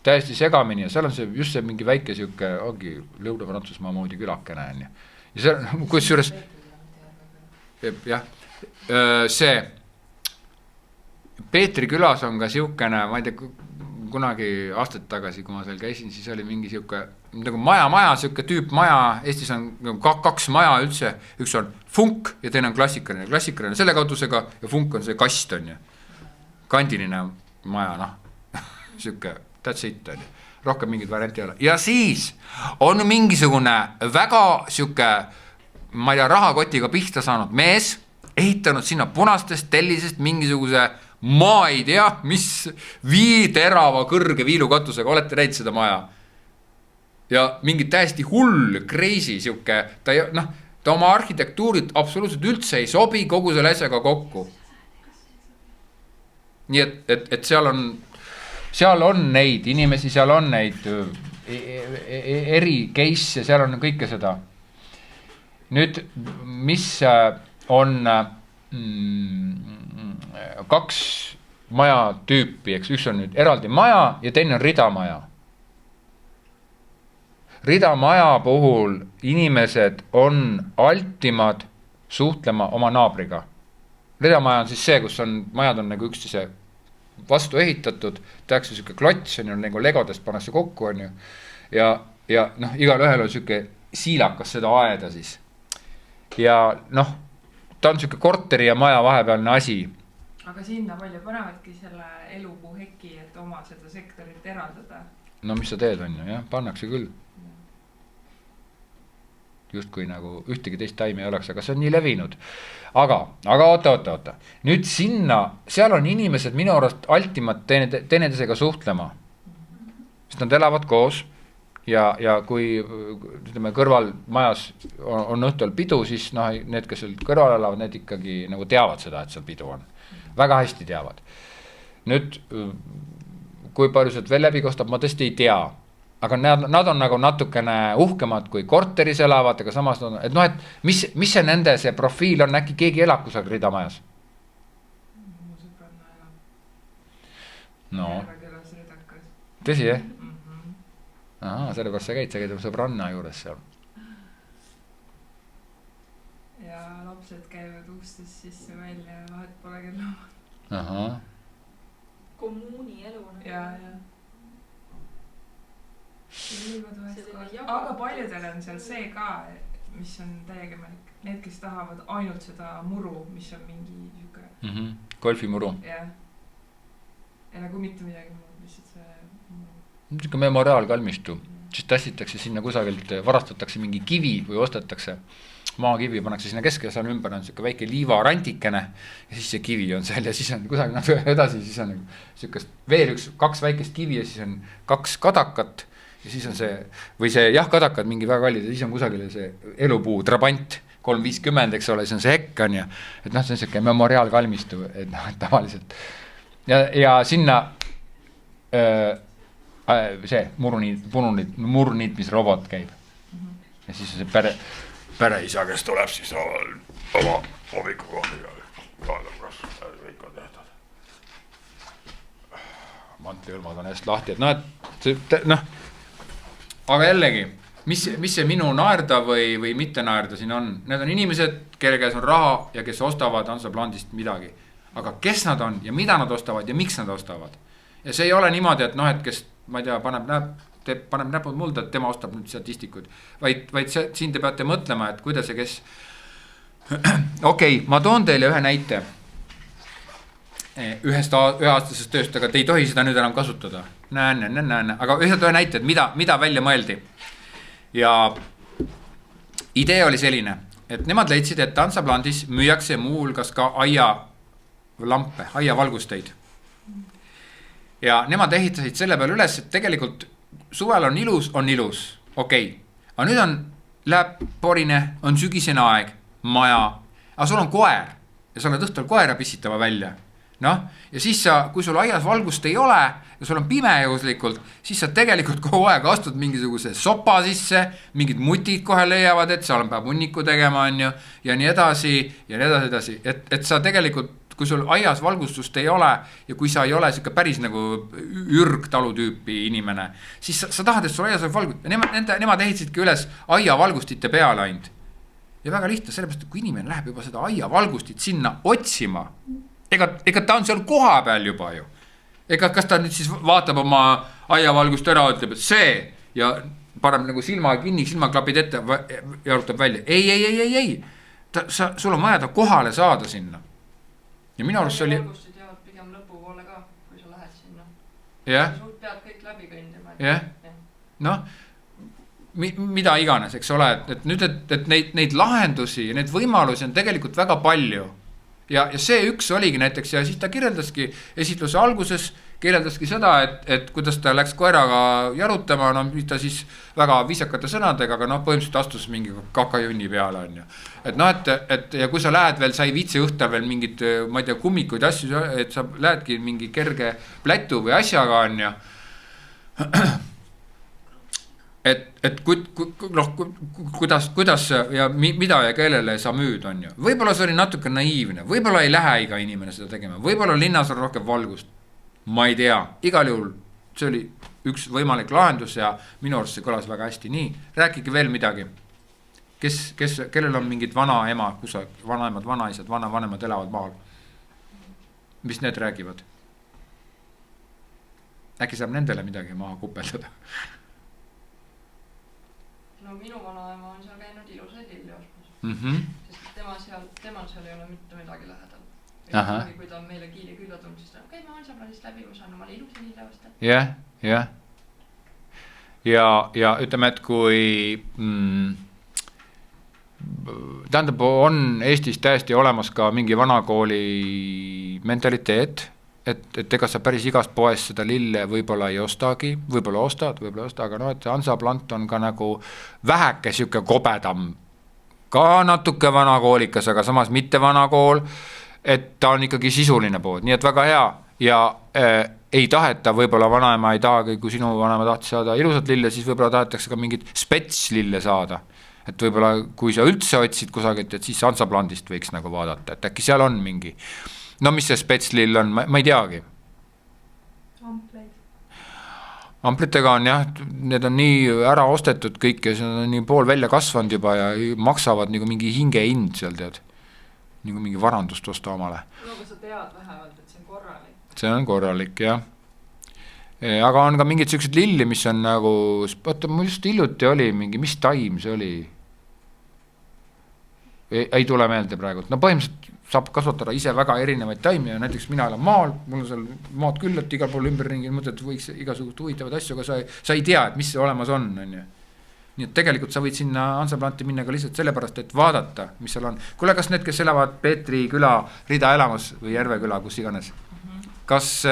Täiesti segamini ja seal on just see mingi väike siuke, ongi Lõuna-Prantsusmaa moodi külakene. Ja see, kusjuures jah, see Peetri külas on ka siukene, ma ei tea, kunagi aastat tagasi, kui ma seal käisin, siis oli mingi siuke nagu maja, siuke tüüp maja. Eestis on 2 maja üldse, üks on funk ja teine on klassikaline selle kaudusega ja funk on see kast on ju. Kandiline maja, noh, siuke, that's it on ju. Rohkem mingid varianti ei ole. Ja siis on mingisugune väga siuke, ma ei tea, rahakotiga pihta saanud mees, ehitanud sinna punastest tellisest mingisuguse ma ei tea, mis terava kõrge viilukatusega, olete näinud seda maja. Ja mingi täiesti hull, crazy siuke, ta oma arhitektuurit absoluutselt üldse ei sobi kogu selle asjaga kokku. Nii et seal on neid inimesi, seal on neid eri case ja seal on kõike seda. Nüüd, mis on 2 maja tüüpi, eks üks on nüüd eraldi maja ja teine on ridamaja. Ridamaja puhul inimesed on altimad suhtlema oma naabriga. Ridamaja on siis see, kus majad on nagu üksteise vastu ehitatud, tehakse siuke klots, on ju, nagu legodest pannakse kokku, on ju, ja noh, igal ühel on siuke siilakas seda aeda siis. Ja noh, ta on siuke korteri ja maja vahepealne asi. Aga sinna palju panevadki selle elupuu heki, et oma seda sektorit eraldada. No mis sa teed, on ju, jah, pannakse küll. Justkui nagu ühtegi teist taimi ei oleks, aga see on nii levinud. Aga oota. Nüüd sinna, seal on inimesed minu arust altimad teineteisega suhtlema. Sest nad elavad koos ja kui ütleme, kõrval majas on õhtul pidu, siis noh, need, kes seal kõrval elavad, need ikkagi nagu teavad seda, et seal pidu on. Väga hästi teavad. Nüüd, kui palju sealt veel läbi kostab, ma tõesti ei tea. Aga nad on nagu natukene uhkemad, kui korteris elavad, aga samas on, et noh, et mis see nende see profiil on, äkki keegi elab kusagil Ridamajas? Mu sõbranna elab. No. Kelas Ridakas. Tõsi, jah? Aha, sellepärast sa käid sõbranna juures seal. Ja lapsed käivad ustest sisse välja ja vahet pole kella. Aha. Kommuuni elu. Ja. Aga paljudel on seal see ka, mis on täiega mälik. Need, kes tahavad ainult seda muru, mis on mingi siuke Golfimuru. Ja nagu mitte midagi muud, lihtsalt see muru. Siuke memoriaalkalmistu. Siis tassitakse sinna kusagilt, varastatakse mingi kivi või ostetakse maakivi, pannakse sinna keske ja seal ümber on siuke väike liivarantikene ja siis see kivi on seal ja siis on kusagil natuke edasi, siis on siukest veel kaks väikest kivi ja siis on 2 kadakat. Ja siis on see, või see kadakad mingi väga kallid ja siis on kusagil see elupuu trabant 350, eks ole, siis on see hekk on ja et noh, see on siuke memoriaalkalmistu, et noh, tavaliselt ja sinna see muruniitmisrobot käib ja siis on see pereisa, kes tuleb siis oma hommikukohviga vaadab, kas kõik on tehtud mantliõlmad on eest lahti, et noh, aga jällegi, mis see minu naerda või mitte naerda siin on? Need on inimesed, kelle käes on raha ja kes ostavad Hansaplandist midagi. Aga kes nad on ja mida nad ostavad ja miks nad ostavad? Ja see ei ole niimoodi, et noh, et kes, ma ei tea, paneb näpud mulda, et tema ostab nüüd statistikud. Vaid siin te peate mõtlema, et kuidas ja kes. Okei, ma toon teile ühe näite. Üheaastasest tööst, aga te ei tohi seda nüüd enam kasutada. Aga ühe näite, et mida välja mõeldi. Ja idee oli selline, et nemad leidsid, et Hansaplandis müüakse muu hulgas ka aialampe, aiavalgusteid. Ja nemad ehitasid selle peale üles, et tegelikult suvel on ilus, okei. Aga nüüd läheb porine, on sügisene aeg, maja, aga sul on koer ja sa oled õhtul koera pissitama välja. Noh, ja siis kui sul aias valgust ei ole ja sul on pime juhuslikult, siis sa tegelikult kogu aeg astud mingisuguse sopa sisse, mingid mutid kohe leiavad, et seal on peab hunniku tegema, on ju, ja nii edasi, et sa tegelikult, kui sul aias valgustust ei ole ja kui sa ei ole siuke päris nagu ürgtalutüüpi inimene, siis sa tahad, et sul aias on valgust. Nemad ehitasidki üles aia valgustite peale ainult. Ja väga lihtne, sellepärast, et kui inimene läheb juba seda aia valgustit sinna otsima, ega ta on seal koha peal juba ju. Ega kas ta nüüd siis vaatab oma aiavalgust ära, ütleb, et see ja paneb nagu silma kinni, silmaklapid ette ja arutab välja. Ei. Sul on vaja ta kohale saada sinna. Ja minu arust see oli... Valgustid jäävad pigem lõpu poole ka, kui sa lähed sinna. Jah. Sul pead kõik läbi kõndima. Jah. Noh, mida iganes, eks ole, et nüüd, et neid lahendusi ja neid võimalusi on tegelikult väga palju. Ja see üks oligi näiteks ja siis ta kirjeldaski esitluse alguses, kirjeldaski seda, et kuidas ta läks koeraga jarutama, no mis ta siis väga viisakate sõnadega, aga noh, põhimõtteliselt astus mingi kakajunni peale on ju. Et noh, et ja kui sa lähed veel, sa ei viitsi õhtal veel mingid, ma ei tea, kummikuid asju, et sa lähedki mingi kerge plätu või asjaga on ju. Et kuidas ja mida ja kellele sa müüd on ju. Võibolla see oli natuke naiivne, võibolla ei lähe iga inimene seda tegema, võibolla linnas on rohkem valgust. Ma ei tea, igal juhul see oli üks võimalik lahendus ja minu arust see kõlas väga hästi. Nii, rääkige veel midagi. kellel on mingid vanaema, vanaemad, vanaisad, vanavanemad elavad maal? Mis need räägivad? Äkki saab nendele midagi maha kupeldada? No minu vanaema on seal käinud ilusaid lilli ostmas. Sest temal seal ei ole mitte midagi lähedal. Kui ta on meile Kiili külla tulnud, siis ta on, okei, ma Hansaplandist läbi, ma saan omale ilusa lille osta. Jah. Ja ütleme, et kui tähendab, on Eestis täiesti olemas ka mingi vanakooli mentaliteet, et ega sa päris igast poest seda lille võib-olla ei ostagi, võib-olla ostad, aga no, et Hansaplant on ka nagu väheke siuke kobedam, ka natuke vanakoolikas, aga samas mitte vanakool, et ta on ikkagi sisuline pood, nii et väga hea ja ei taheta, võib-olla vanaema ei tahagi, kui sinu vanaema tahtis saada ilusat lille, siis võib-olla tahetakse ka mingit spetslille saada. Et võib-olla kui sa üldse otsid kusagilt, et siis Hansaplandist võiks nagu vaadata, et äkki seal on mingi. No mis see spetslill on, ma ei teagi. Amplitega on jah, need on nii ära ostetud kõik ja see on nii pool välja kasvanud juba ja maksavad nagu mingi hingehind seal tead. Nagu mingi varandust osta omale. No aga sa tead vähemalt, et see on korralik. See on korralik, jah. Aga on ka mingid sellised lilli, mis on nagu, vaata, mul just hiljuti oli mingi, mis taim see oli? Ei tule meelde praegu. No põhimõtteliselt saab kasvatada ise väga erinevaid taimi ja näiteks mina olen maal, mul on seal maad küll, et igal pool ümberringi mõtled, et võiks igasugust huvitavad asju, aga sa ei tea, et mis see olemas on. Nii et tegelikult sa võid sinna Hansaplanti minna ka lihtsalt sellepärast, et vaadata, mis seal on. Kuule, kas need, kes elavad Peetri küla Rida elamus või Järve küla, kus iganes? Kas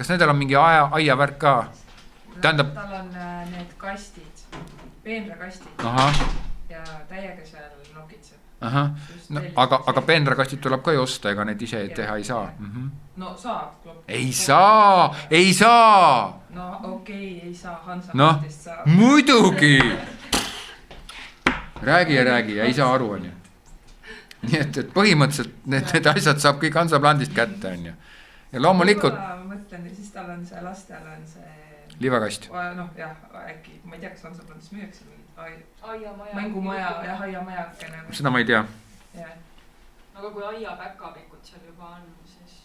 nendel on mingi aiavärk ka? Tähendab... Tal on need kastid, peenrakastid ja täiega seal nokitseb. No, aga peenrakastid tuleb ka ju osta, ega need ise teha ei saa. No saab. Ei saa! No okei, ei saa, Hansaplantist saab. Muidugi! Räägi ja ei saa aru, on ju. Nii et põhimõtteliselt need asjad saab kõik Hansaplandist kätte, on ju. Ja loomulikult... Ma mõtlen, siis tal on see, lastel on see... Liivakast. Noh, jah, äkki, ma ei tea, kas Hansaplandis müüakse mängumaja ja aiamajakene. Seda ma ei tea. Aga kui aiapäkapikud seal juba on, siis...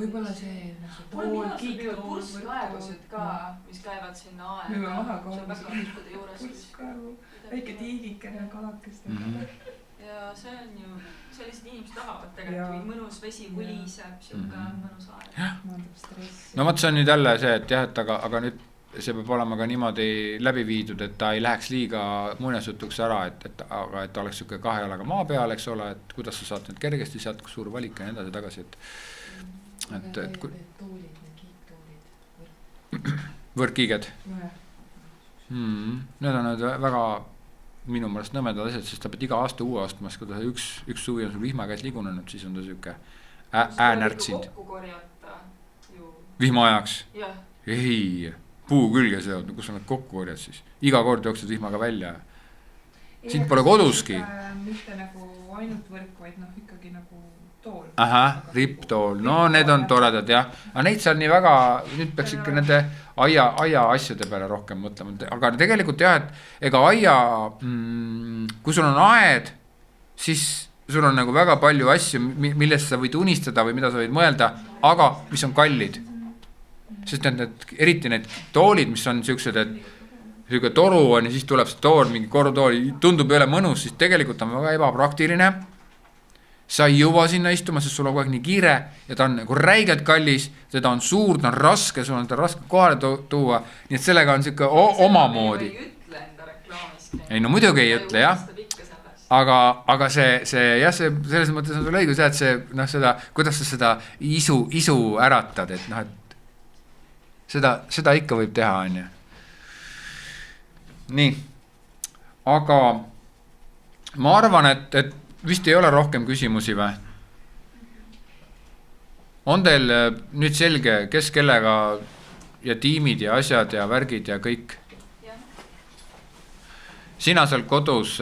Võib-olla see... Mul minastab ju purskaevused ka, mis käivad sinna aega. Müüme maha kohe. See päkapikkude juures. Purskaevu, väike tiigikene kalakestega. Ja see on ju, sellised inimesed tahavad tegelikult, mõnus vesi võliseb, siuke mõnus aeg. No mõt see on nüüd jälle see, et jah, et aga nüüd see peab olema ka niimoodi läbi viidud, et ta ei läheks liiga muinasjutuks ära, aga et ta oleks siuke kahe jalaga maa peal, eks ole, et kuidas sa saad need kergesti sealt, kus suur valik ja nii edasi tagasi, et võrkkiiged. Need on need väga minu mõelest nõmedad asjad, sest ta pead iga aasta uue ostmas, kui ta üks suvi on sul vihma käes ligunenud, siis on ta siuke äänärtsind. Vihma ajaks? Ei, puu külge seod, kus on need kokku korjad siis. Iga kord jooksed vihmaga välja. Sind pole koduski. Mitte nagu ainult võrk, vaid ikkagi nagu tool. Ripptool. No need on toredad, jah. Aga neid seal nii väga, nüüd peaks ikka nende aia asjade peale rohkem mõtlema. Aga tegelikult jah, et ega aia, kui sul on aed, siis sul on nagu väga palju asju, millest sa võid unistada või mida sa võid mõelda, aga mis on kallid. Sest eriti need toolid, mis on siuksed, et siuke toru on ja siis tuleb see tool, mingi korrutool, tundub üle mõnus, siis tegelikult on väga ebapraktiline. Sa ei jõua sinna istuma, sest sul on kogu aeg nii kiire ja ta on nagu räigelt kallis, seda on suur, ta on raske, sul on ta raske kohale tuua, nii et sellega on siuke omamoodi. Ei no muidugi ei ütle, jah. Aga see jah, selles mõttes on sul õigus, et see, seda, kuidas sa seda isu äratad, et et seda ikka võib teha, on ju. Nii, aga ma arvan, et vist ei ole rohkem küsimusi või? On teil nüüd selge, kes kellega ja tiimid ja asjad ja värgid ja kõik? Sina seal kodus,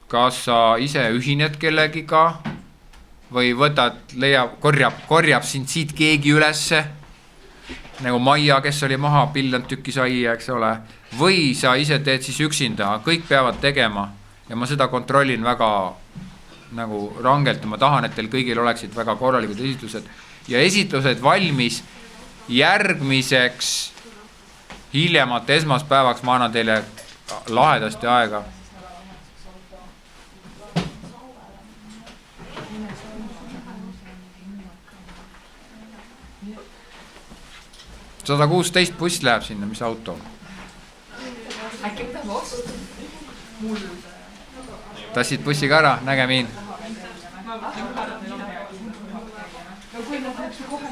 kas sa ise ühined kellegiga või võtad, korjab sind siit keegi ülesse? Nagu Maia, kes oli maha pillanud tükki saia, eks ole, või sa ise teed siis üksinda, kõik peavad tegema ja ma seda kontrollin väga nagu rangelt ja ma tahan, et teil kõigil oleksid väga korralikud esitlused ja esitlused valmis järgmiseks hiljemalt esmaspäevaks. Ma annan teile lahedasti aega. $116 buss läheb sinna, mis auto? äkki midagi osta? Tassid bussiga ära, nägemiin. no kui nad läksid kohe